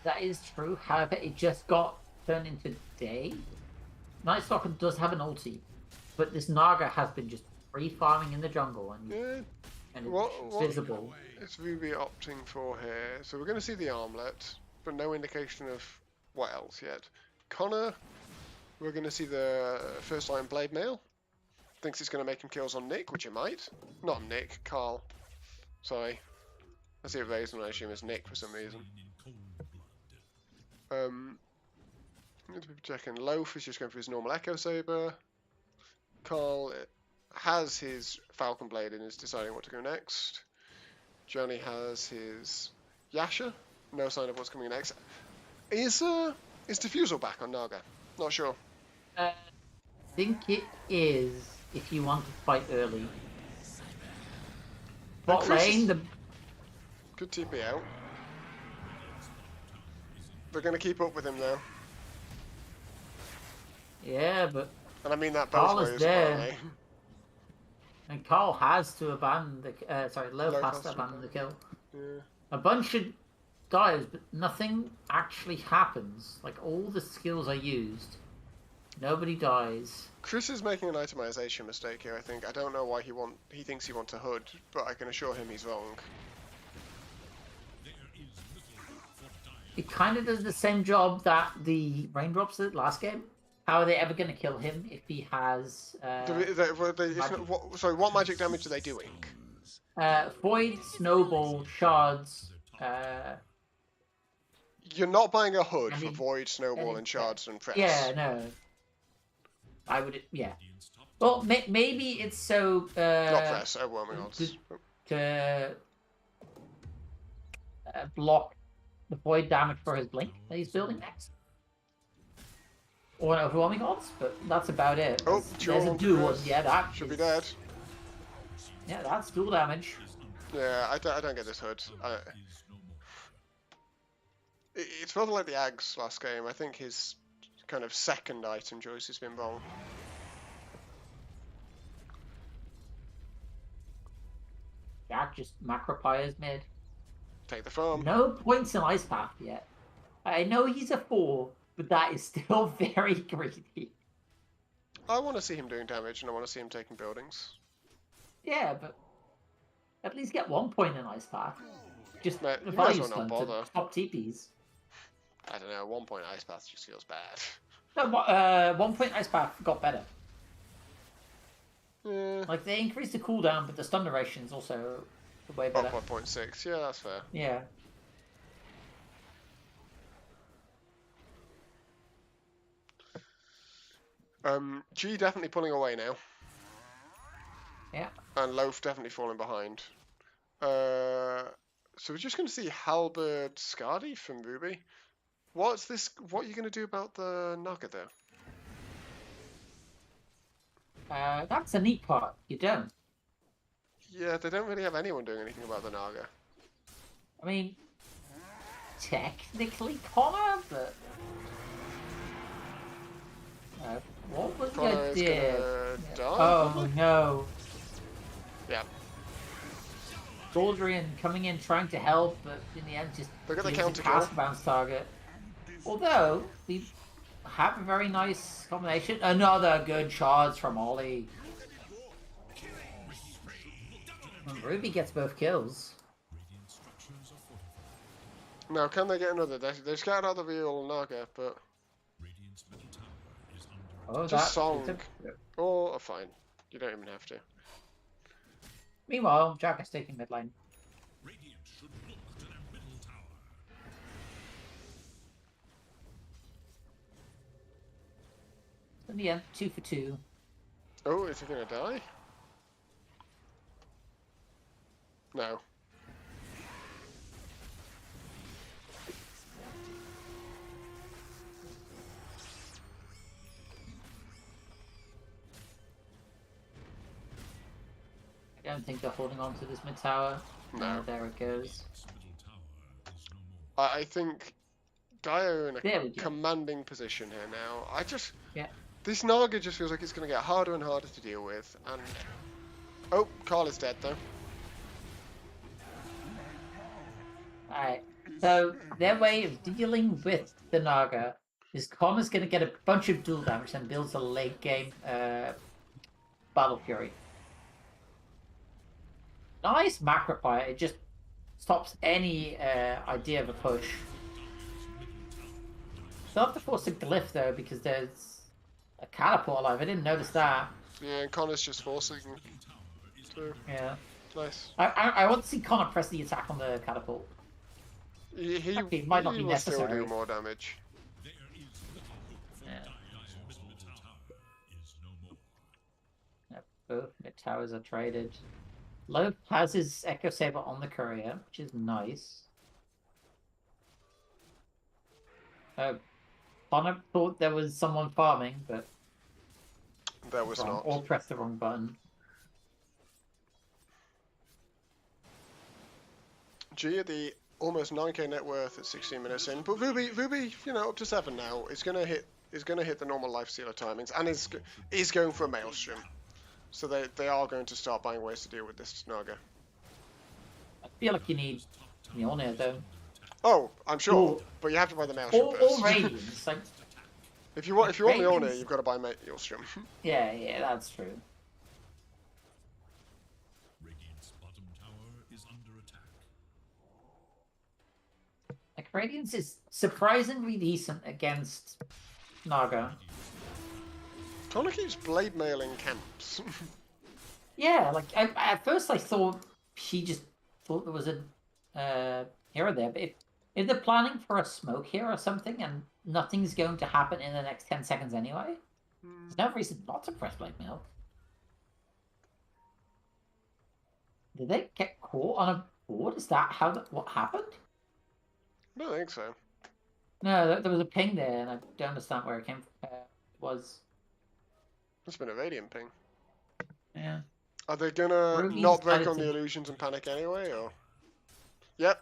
That is true. However, it just got turned into day. Night Stalker does have an ulti, but this Naga has been just free farming in the jungle, and, Yeah, and What- it's what- visible. it's Ruby opting for here. So we're going to see the armlet, but no indication of what else yet. Connor, we're going to see the first line blade mail. Thinks it's going to make him kills on Nick, which it might. Not Nick, Carl. Sorry. I see it raised and I assume it's Nick for some reason. Need to be checking. Loaf is just going for his normal Echo Saber. Carl has his Falcon Blade and is deciding what to go next. Johnny has his Yasha. No sign of what's coming next. Is Diffusal back on Naga? Not sure. I think it is if you want to fight early. Bot Chris is- lane, the Good TP out. They're going to keep up with him though. yeah, but And I mean that Carl both is ways, there. apparently. and Carl has to abandon the Loaf Loaf has has to to abandon the kill. Yeah. A bunch of dives, but nothing actually happens. Like all the skills are used. Nobody dies. Chris is making an itemization mistake here, I think. I don't know why he thinks he wants a hood, but I can assure him he's wrong. it kind of does the same job that the raindrops did last game. How are they ever going to kill him if he has magic? Sorry, what magic damage are they doing? Void, snowball, shards. You're not buying a hood I for mean, Void, Snowball, and Shards and Press. Yeah, no. I would, yeah. Well, maybe it's so. Not Press, overwhelming odds. To block the void damage for his blink that he's building next. Or an overwhelming odds, but that's about it. Oh, There's a duel, yeah, that should be dead. Yeah, that's dual damage. Yeah, I don't get this hood. It's rather like the Ags last game. I think his kind of second item choice has been wrong. Jack just macropires mid. Take the farm. No points in Ice Path yet. I know he's a 4, but that is still very greedy. I want to see him doing damage, and I want to see him taking buildings. Yeah, but at least get 1 point in Ice Path. Just Mate, you might value as well stun not bother. to stop TPs. I don't know, 1 point Ice Path just feels bad. No, 1 point Ice Path got better. Yeah. Like, they increased the cooldown, but the stun duration is also way better. 1.6, yeah, that's fair. Yeah. G definitely pulling away now. Yeah. And Loaf definitely falling behind. So we're just going to see Halberd Skadi from Ruby. What are you going to do about the Naga there? That's a neat part. You don't. Yeah, they don't really have anyone doing anything about the Naga. I mean, technically Connor, but... what was the Connor is idea? gonna die, Oh, probably? no. Yeah. Galdrian coming in trying to help, but in the end just Look at the gives a counter kill. cast bounce target. Although, we have a very nice combination. Another good charge from Ollie. And Ruby gets both kills. Now, can they get another? They scattered out the real Naga, but Oh, just Song. it's Oh, fine. You don't even have to. Meanwhile, Jack is taking mid lane. In the end, 2 for 2. Oh, is he gonna die? No. I don't think they're holding on to this mid tower. No. There it goes. I think Dio in There a we go. commanding position here now. Yeah. This Naga just feels like it's going to get harder and harder to deal with. And oh, Carl is dead though. Alright, so their way of dealing with the Naga is Connor's going to get a bunch of dual damage and builds a late game Battle Fury. Nice macro fire, it just stops any idea of a push. They'll have to force a glyph though because there's a catapult alive, I didn't notice that. Yeah, and Connor's just forcing through. Yeah. Nice. I want to see Connor press the attack on the catapult. He might not be will still necessary. do more damage. Yeah. Yep, both mid towers are traded. Loeb has his Echo Saber on the courier, which is nice. Connor thought there was someone farming, but There was wrong, not. or pressed the wrong button. G at the almost 9k net worth at 16 minutes in, but Ruby, you know, up to 7 now. Is gonna hit the normal life stealer timings, and is going for a maelstrom. So they are going to start buying ways to deal with this Naga. I feel like you need Mjolnir though. Oh, I'm sure, Or- but you have to buy the maelstrom Or first. Radiance. Like, if you want Mjolnir, Radiance- you've got to buy maelstrom. yeah, that's true. Radiant's bottom tower is under attack. Like Radiance is surprisingly decent against Naga. Connor keeps blade mailing camps. Yeah, like at first I thought he just thought there was a hero there, but if they're planning for a smoke here or something and nothing's going to happen in the next 10 seconds anyway, there's no reason not to press blade mail. Did they get caught on a board? Is that what happened? I don't think so. No, there was a ping there, and I don't understand where it came from. Was. It's been a radiant ping. Yeah. Are they gonna Ruby's not break decided on the to- illusions and panic anyway, or? Yep.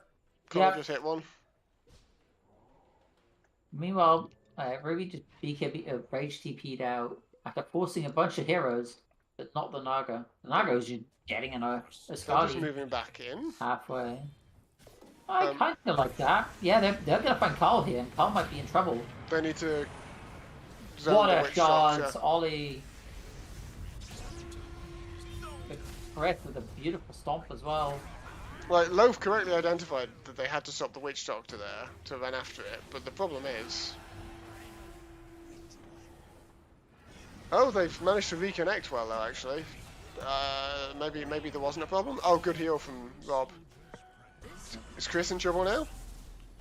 Connor Yeah. just hit one. Meanwhile, Ruby just BKB Rage TP'd out after forcing a bunch of heroes, but not the Naga. The Naga is just getting a They're just Skadi moving back in. halfway. I Um, kind of like that. Yeah, they're gonna find Carl here, and Carl might be in trouble. They need to zone What the a witch shots, shot, Ollie! Correct with a beautiful stomp as well. Like, Loaf correctly identified that they had to stop the witch doctor there to run after it, but the problem is... Oh, they've managed to reconnect well though, actually. Maybe there wasn't a problem. Oh, good heal from Rob. Is Chris in trouble now?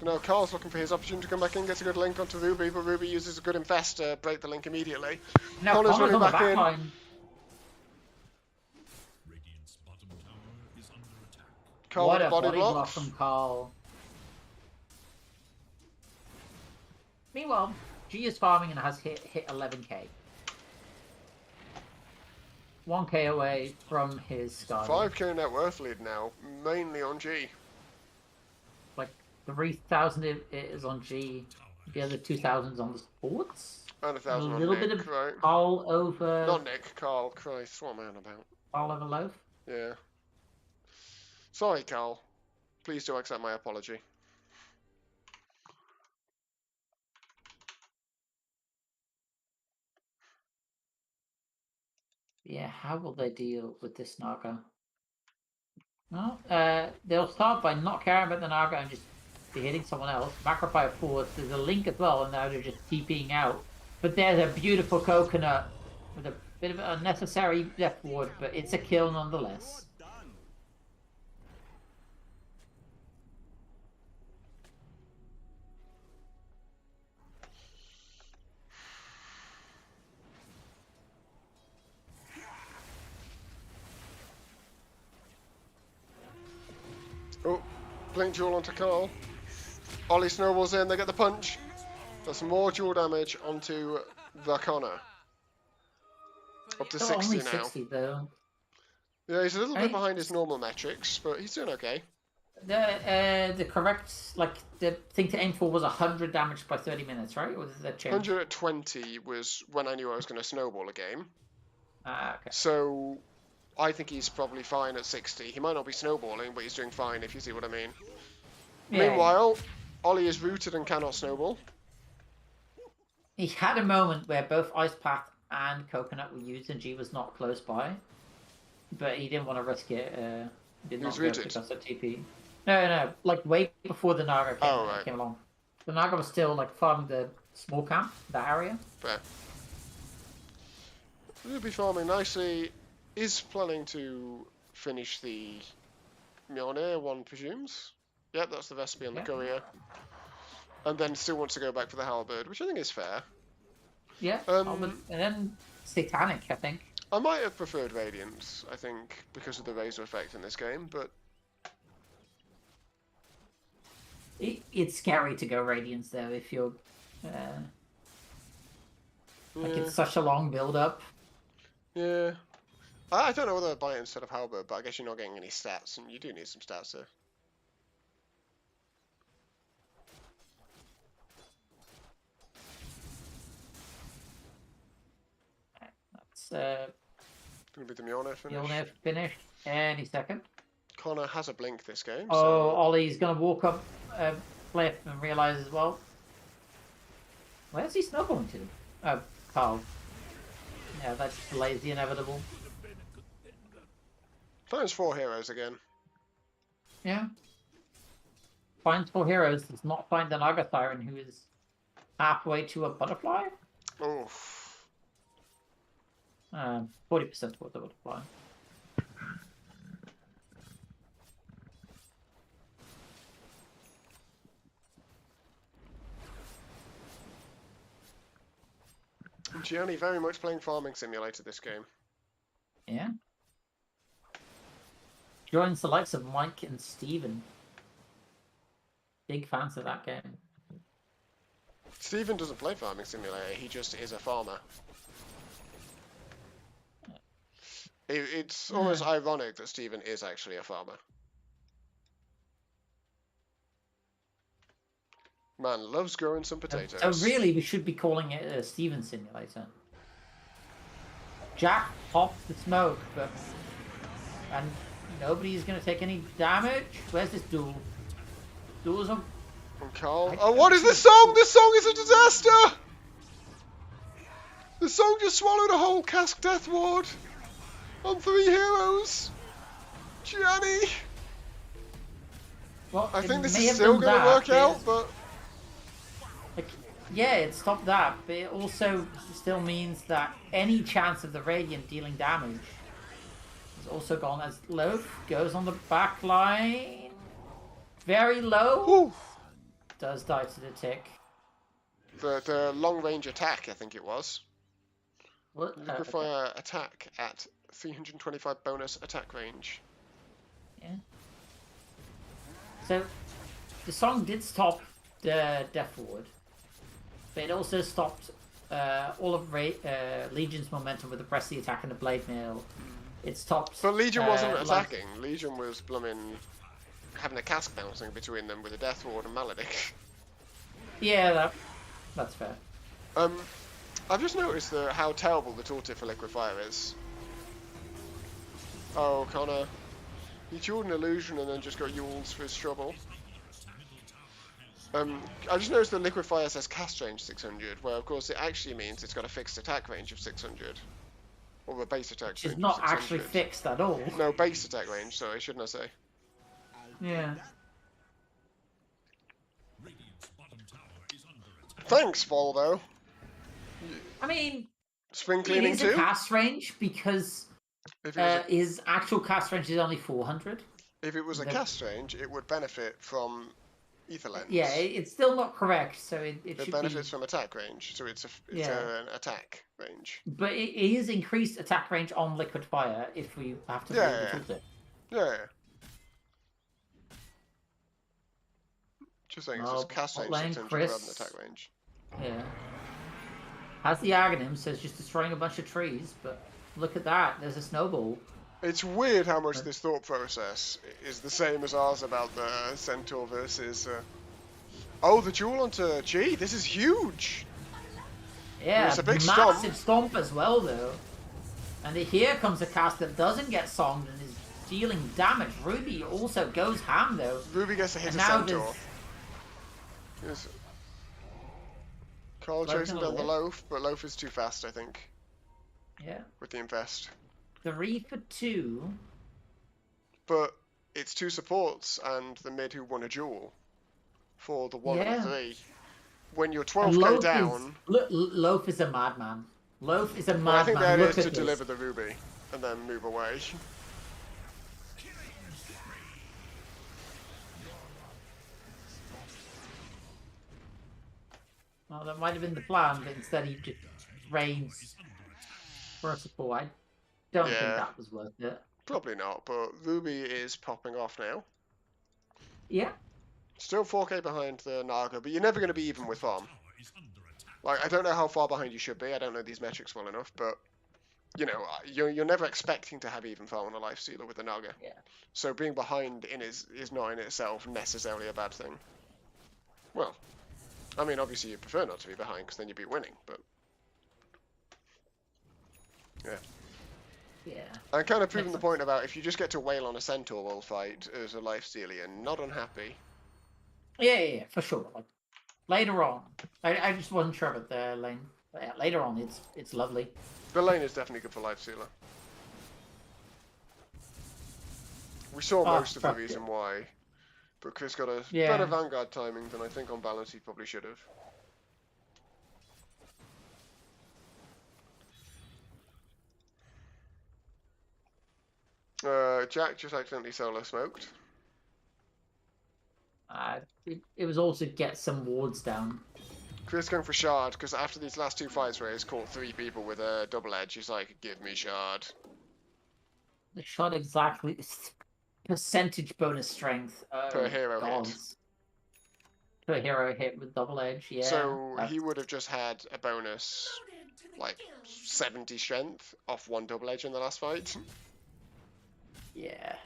No, Carl's looking for his opportunity to come back in, gets a good link onto Ruby, but Ruby uses a good infest to break the link immediately. Now Connor's Connor's on running the back in. back line. Radiant's bottom tower is under attack. Carl What with a the body block block. from Carl. Meanwhile, G is farming and has hit 11k. 1k away from his Skadi. 5k net worth lead now, mainly on G. Like 3,000 is on G. The other 2,000's on the sports. And 1,000 A on little Nick, bit of right? Carl over. Not Nick, Carl. Christ, what am I on about? Carl over Loaf. Yeah. Sorry, Carl. Please do accept my apology. Yeah, how will they deal with this Naga? Well, they'll start by not caring about the Naga and just be hitting someone else. Macrofire forwards. There's a link as well, and now they're just TPing out. But there's a beautiful coconut with a bit of an unnecessary left ward, but it's a kill nonetheless. Oh, blink duel onto Carl. Ollie snowballs in, they get the punch. That's more dual damage onto the Connor. Up to Oh, 60 only now. 60 though. Yeah, he's a little bit Right. behind his normal metrics, but he's doing okay. The correct the thing to aim for was 100 damage by 30 minutes, right? Or did that change? 120 was when I knew I was going to snowball a game. Ah, okay. So I think he's probably fine at 60. He might not be snowballing, but he's doing fine, if you see what I mean. Yeah, Meanwhile, Ollie is rooted and cannot snowball. he had a moment where both Ice Path and Coconut were used and G was not close by. But he didn't want to risk it. Did He not was go rooted? because of TP. No, like way before the Naga Oh, right. came along. The Naga was still like farming the small camp, that area. Fair. He'll be farming nicely. Is planning to finish the Mjolnir, one presumes. Yep, that's the recipe on the Yeah. courier. And then still wants to go back for the halberd, which I think is fair. Yeah. Um, and then Satanic, I think. I might have preferred Radiant, I think, because of the Razor effect in this game, but It's scary to go Radiance though if you're like yeah. it's such a long build up. Yeah. I don't know whether I'd buy it instead of halberd, but I guess you're not getting any stats, and you do need some stats there. That's Gonna be the Mjolnir finish. Mjolnir finish any second. Connor has a blink this game, Oh, so Ollie's gonna walk up cliff and realise as well. Where's he snowballing to? Oh, Carl. Yeah, that just delays the inevitable. finds 4 heroes again. Yeah. finds 4 heroes, does not find an Agathyron who is halfway to a butterfly. Oof. 40% towards the butterfly. Gianni very much playing Farming Simulator this game. Yeah. Joins the likes of Mike and Steven. Big fans of that game. Steven doesn't play Farming Simulator, he just is a farmer. It's almost ironic that Steven is actually a farmer. Man loves growing some potatoes. So really, we should be calling it a Steven Simulator. Jack popped the smoke, and nobody's going to take any damage. Where's this duel? Duels on... From Carl. Oh, what is this song? This song is a disaster! The song just swallowed a whole cask death ward on 3 heroes. Gianni! Well, I think this may is have still done going to that, work out, but... Like, yeah, it stopped that, but it also still means that any chance of the Radiant dealing damage is also gone as Loaf goes on the back line. Very low. Whew. Does die to the tick. The long range attack, I think it was. What? Liquefier attack at 325 bonus attack range. Yeah. So, the song did stop the Death Ward, but it also stopped all of Legion's momentum with the Press the Attack and the Blade Mail. It stopped... But Legion wasn't like- attacking. Legion was blooming having a cask bouncing between them with a Death Ward and Maledict. Yeah, that's fair. I've just noticed how terrible the tooltip for Liquefier is. Oh, Connor. He jeweled an illusion and then just got Yules for his trouble. I just noticed the Liquefier says cast range 600, where of course it actually means it's got a fixed attack range of 600. Or a base attack Which range is not of 600. actually fixed at all. No, base attack range, sorry, shouldn't I say? Yeah. Radiant's bottom tower is under attack. Thanks, Volvo. I mean, Spring it cleaning is too? a cast range because If it was his actual cast range is only 400. if it was a the- cast range, it would benefit from Ether Lens. Yeah, it's still not correct, so it It should benefits be... from attack range, so it's Yeah. an attack range. But it is increased attack range on Liquid Fire if we have to Yeah, believe the tooltip. Yeah. Just saying, it's Well, just cast range Hotline 600 rather than Chris. attack range. Yeah. Has the Aghanim, so it's just destroying a bunch of trees, but look at that, there's a snowball. It's weird how much this thought process is the same as ours about the Centaur versus... Oh, the duel onto G! This is huge! Yeah, It's a big massive stomp as well, though. And here comes a cast that doesn't get songed and is dealing damage. Ruby also goes ham, though. Ruby gets to hit And a now Centaur. Yes. Carl Loaf chasing gonna down the live. Loaf, but Loaf is too fast, I think, Yeah. with the Infest. 3 for 2. But it's 2 supports and the mid who won a duel for the 1 Yeah. and the 3. When you're And 12k Loaf down, Loaf is a madman. Loaf is a well, I think madman. that Look is at to this. deliver the Ruby and then move away. Well, that might have been the plan, but instead he just rains for a support. I don't think Yeah. that was worth it. Probably not, but Ruby is popping off now. Yeah. Still 4k behind the Naga, but you're never going to be even with farm. Tower is under attack. Like, I don't know how far behind you should be. I don't know these metrics well enough, but you know, you're never expecting to have even farm on a life stealer with the Naga. Yeah. So being behind is not in itself necessarily a bad thing. Well, I mean, obviously you prefer not to be behind because then you'd be winning, but yeah. Yeah. I'm kind of proving Makes the point about if you just get to wail on a Centaur all fight as a life stealer, you're not unhappy. Yeah, for sure. Like, later on, I just wasn't sure about the lane. But yeah, later on, it's lovely. The lane is definitely good for life stealer. We saw Oh, most of the fuck reason yeah. why But Chris got a Yeah. better Vanguard timing than I think on balance he probably should have. Jack just accidentally solo smoked. It was also get some wards down. Chris going for shard because after these last two fights where he's caught 3 people with a double edge, he's like, give me shard. The shot exactly percentage bonus strength. Oh, Per hero hit. gods. Per hero hit with double edge, yeah. So he would have just had a bonus, like 70 strength off 1 double edge in the last fight. Yeah.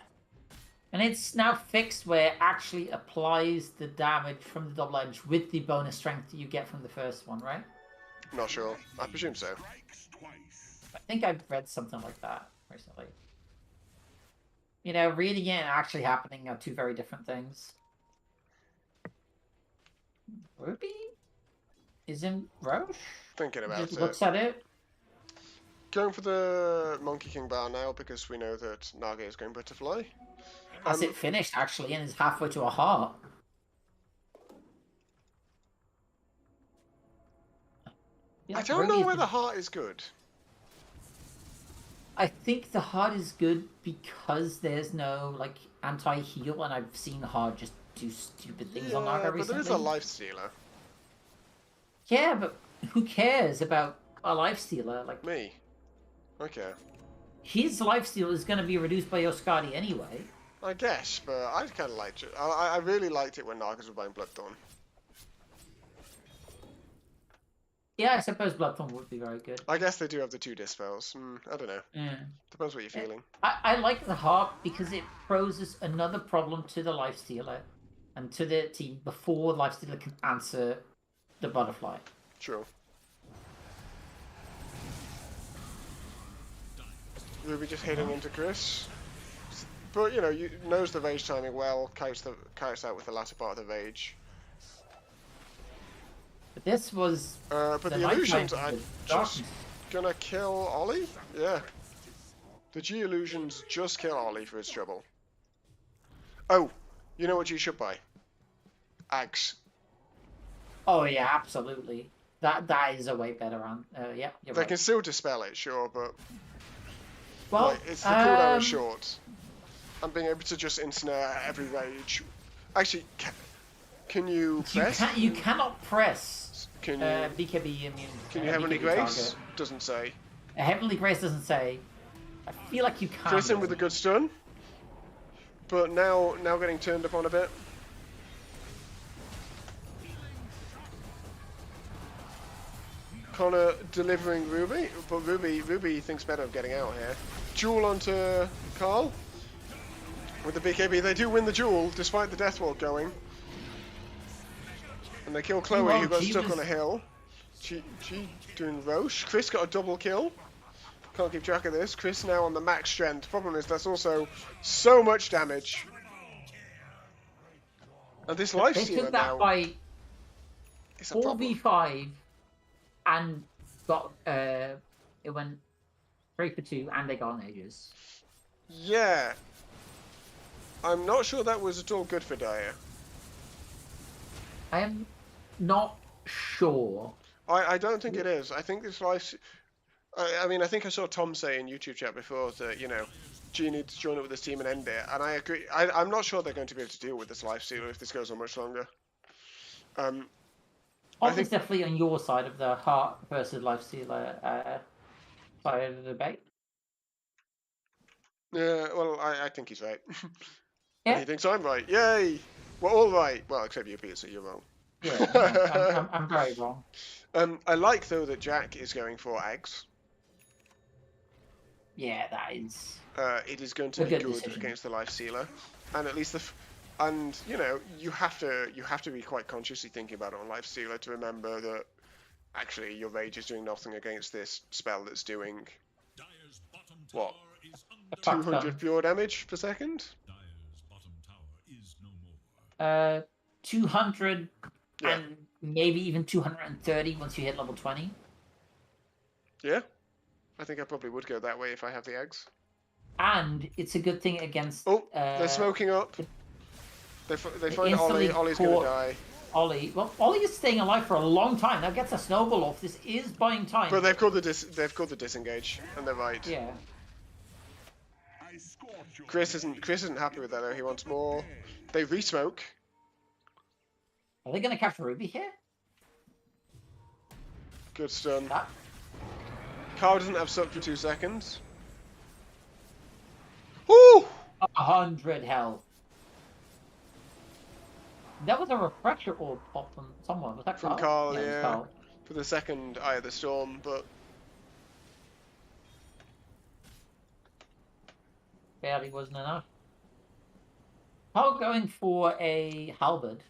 And it's now fixed where it actually applies the damage from the double edge with the bonus strength that you get from the first one, right? Not sure. I presume so. I think I've read something like that recently. You know, reading it and actually happening are two very different things. Ruby is in Roche? Thinking about Just it. looks at it. Going for the Monkey King bar now because we know that Naga is going Butterfly. Has it finished actually and is halfway to a heart. I don't know whether heart is good. I think the heart is good because there's no like anti-heal, and I've seen heart just do stupid things on Naga but recently. there is a life stealer. Yeah, but who cares about a life stealer? Like Me. Okay. his life steal is going to be reduced by your Skadi anyway. I guess, but I kind of liked it. I really liked it when Nagas were buying Bloodthorn. Yeah, I suppose Bloodthorn would be very good. I guess they do have the 2 dispels. I don't know. Yeah. Depends what you're feeling. I like the heart because it poses another problem to the life stealer and to the team before the life stealer can answer the butterfly. True. Ruby just hitting into Chris. But, you know, knows the rage timing well, carries out with the latter part of the rage. But this was... but the illusions are just gonna kill Ollie? Yeah. The G illusions just kill Ollie for his trouble. Oh, you know what you should buy? Ags. Oh yeah, absolutely. That is a way better on. Yeah, you're They right. can still dispel it, sure, but Well, like, it's the cooldown is short. And being able to just ensnare every rage. Actually, can you press? You cannot press. Can you? BKB immune. Can you Heavenly BKB Grace? target. Doesn't say. A Heavenly Grace doesn't say. I feel like you can. Chris in with a good stun. But now getting turned upon a bit. Connor delivering Ruby, but Ruby thinks better of getting out here. Duel onto Carl. With the BKB, they do win the duel despite the death wall going. And they kill Chloe, who got stuck on a hill. G doing Roche. Chris got a double kill. Can't keep track of this. Chris now on the max strength. Problem is that's also so much damage. And this life They stealer took that now by is a problem. 4v5 and got it went 3 for 2 and they got an Aegis. Yeah. I'm not sure that was at all good for Dyer. I am not sure. I don't think it is. I think this life... I mean, I think I saw Tom say in YouTube chat before that, you know, G needs to join up with this team and end it. And I agree. I'm not sure they're going to be able to deal with this life stealer if this goes on much longer. I think definitely on your side of the heart versus lifestealer side of the debate. Yeah, well, I think he's right. Yeah. And he thinks I'm right. Yay! We're all right. Well, except you, Peter, so you're wrong. Yeah, I'm very wrong. I like, though, that Jack is going for eggs. Yeah, that is. It is going to A be good good decision. against the life stealer, and at least and you know you have to be quite consciously thinking about it on life stealer to remember that actually your rage is doing nothing against this spell that's doing Dyer's bottom What? tower is under 200 pure damage per second. Dyer's bottom tower is no more. 200 Yeah. and maybe even 230 once you hit level 20. Yeah, I think I probably would go that way if I have the eggs. And it's a good thing against. Oh, they're smoking up. They They find instantly Ollie. Ollie's gonna caught die. Ollie. Well, Ollie is staying alive for a long time. That gets a snowball off. This is buying time. But they've called the disengage, and they're right. Yeah. Chris isn't happy with that though. He wants more. They re-smoke. Are they going to catch Ruby here? Good stun. That... Carl doesn't have suck for 2 seconds. Woo! 100 health. That was a refresher orb pop from someone. Was that From Carl? Carl, it was yeah. Carl. For the second Eye of the Storm, but Barely wasn't enough. Carl going for a halberd.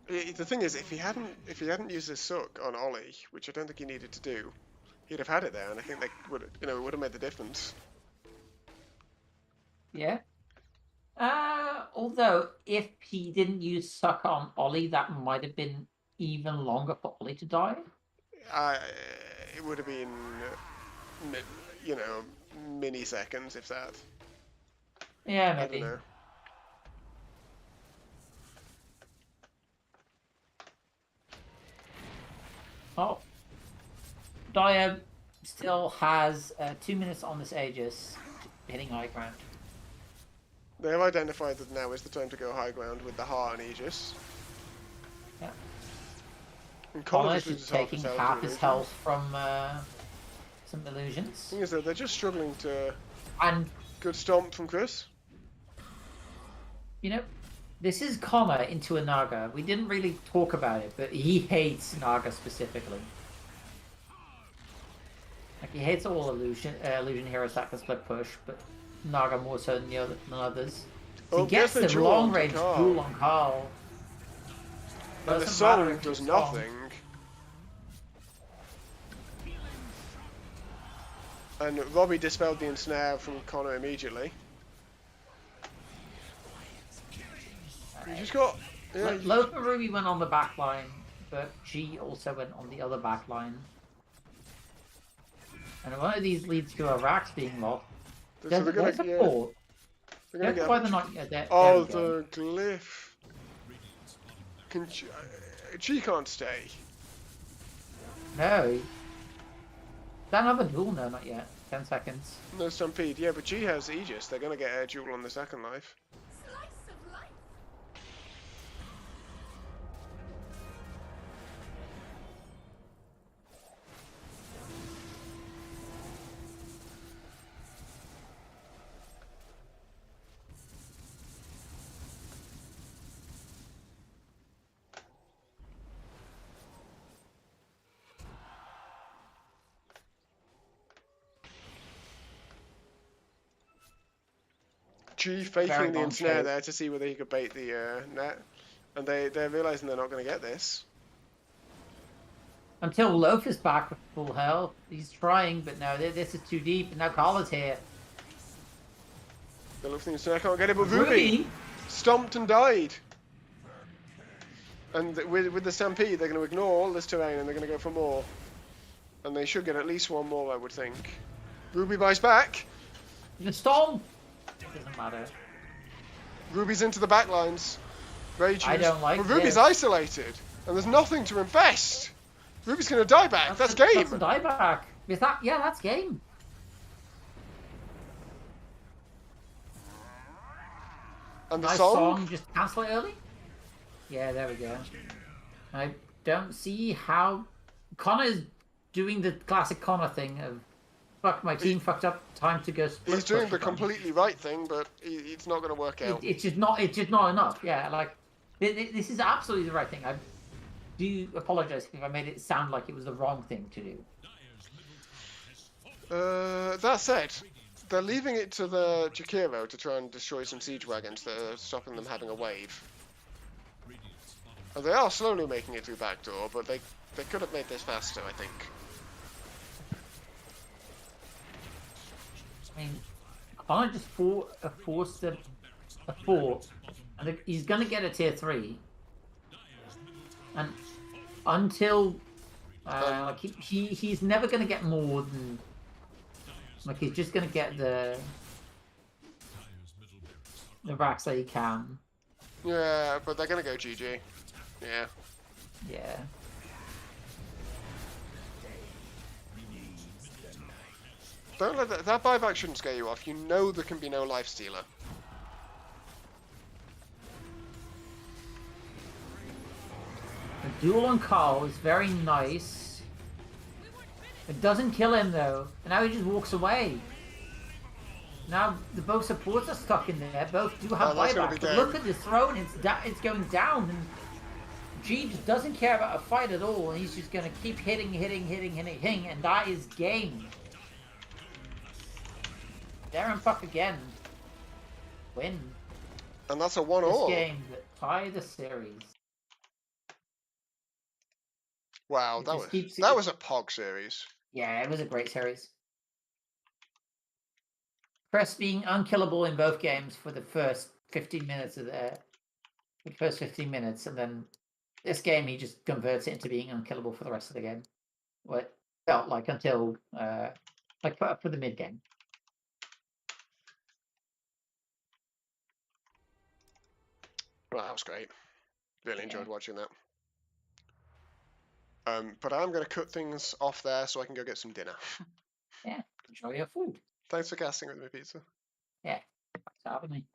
the thing is, if he hadn't used his suck on Ollie, which I don't think he needed to do, he'd have had it there, and I think they would, it would have made the difference. Yeah. Although if he didn't use suck on Ollie, that might have been even longer for Ollie to die. It would have been, mini seconds if that. Yeah, I maybe. don't know. Oh. Daya still has 2 minutes on this Aegis, hitting high ground. They have identified that now is the time to go high ground with the heart and Aegis. Yeah. And Connor just is loses taking to half his illusions. health from some illusions. The thing is that they're just struggling to. And, Good stomp from Chris. you know, this is Connor into a Naga. We didn't really talk about it, but he hates Naga specifically. Like, he hates all illusion heroes that can split push, but Naga more so than others. So Oh, he gets the the jewel long onto range Carl. duel on Carl. And the Doesn't matter song if does it's wrong. nothing. And Robbie dispelled the ensnare from Connor immediately. You just got. Yeah, Lothar Ruby went on the back line, but G also went on the other back line. And one of these leads to a Rax being locked. so There's, they're gonna, there's a yeah, port. they're gonna That's why get. they're not. Yeah, there Oh, we go. the glyph. Can she can't stay. No. Is that another duel? No, not yet. 10 seconds. No stampede. Yeah, but G has Aegis. They're gonna get air duel on the second life. G Very faking the long ensnare shape. there to see whether he could bait the net, and they're realizing they're not gonna get this. Until Loaf is back with full health. He's trying, but no, this is too deep. And now Carl is here. They look for the ensnare, can't get it, but Ruby stomped and died. And with the stampede, they're going to ignore all this terrain and they're going to go for more. And they should get at least one more, I would think. Ruby buys back. The storm. Doesn't matter. Ruby's into the back lines. Rage I use. don't like But Ruby's this. isolated, and there's nothing to infest. Ruby's going to die back. That's game. That's a dieback. Is that? Yeah, that's game. And the Nice song. Just cancel it early. Yeah, there we go. I don't see how Connor's doing the classic Connor thing of fuck, my team fucked up. Time to go split. He's doing push the a bunch." completely right thing, but it's not going to work out. It's just not. It's just not enough. Yeah, like this is absolutely the right thing. I do apologize if I made it sound like it was the wrong thing to do. That said, they're leaving it to the Jakiro to try and destroy some siege wagons that are stopping them having a wave. And they are slowly making it through backdoor, but they could have made this faster, I think. I mean, Connor just forced a 4, and he's gonna get a tier 3. And until like he's never gonna get more than like he's just gonna get the racks that he can. Yeah, but they're gonna go GG. Yeah. Yeah. Don't let that buyback shouldn't scare you off. You know there can be no life stealer. The duel on Carl is very nice. It doesn't kill him though, and now he just walks away. Now the both supports are stuck in there. Both do have that's gonna be buyback, but game. look at this throne. It's going down, and G just doesn't care about a fight at all, and he's just going to keep hitting, and that is game. Darren Puck again. Win And that's a this 1-all. game that tie the series. Wow, It that just was keeps- that was a Pog series. Yeah, it was a great series. Chris being unkillable in both games for the first 15 minutes of the first 15 minutes, and then this game he just converts it into being unkillable for the rest of the game. What felt like until like for the mid game. Well, that was great. Really enjoyed Yeah. watching that. But I'm going to cut things off there so I can go get some dinner. Yeah, enjoy your food. Thanks for casting with me, Pizza. Yeah, thanks for having me.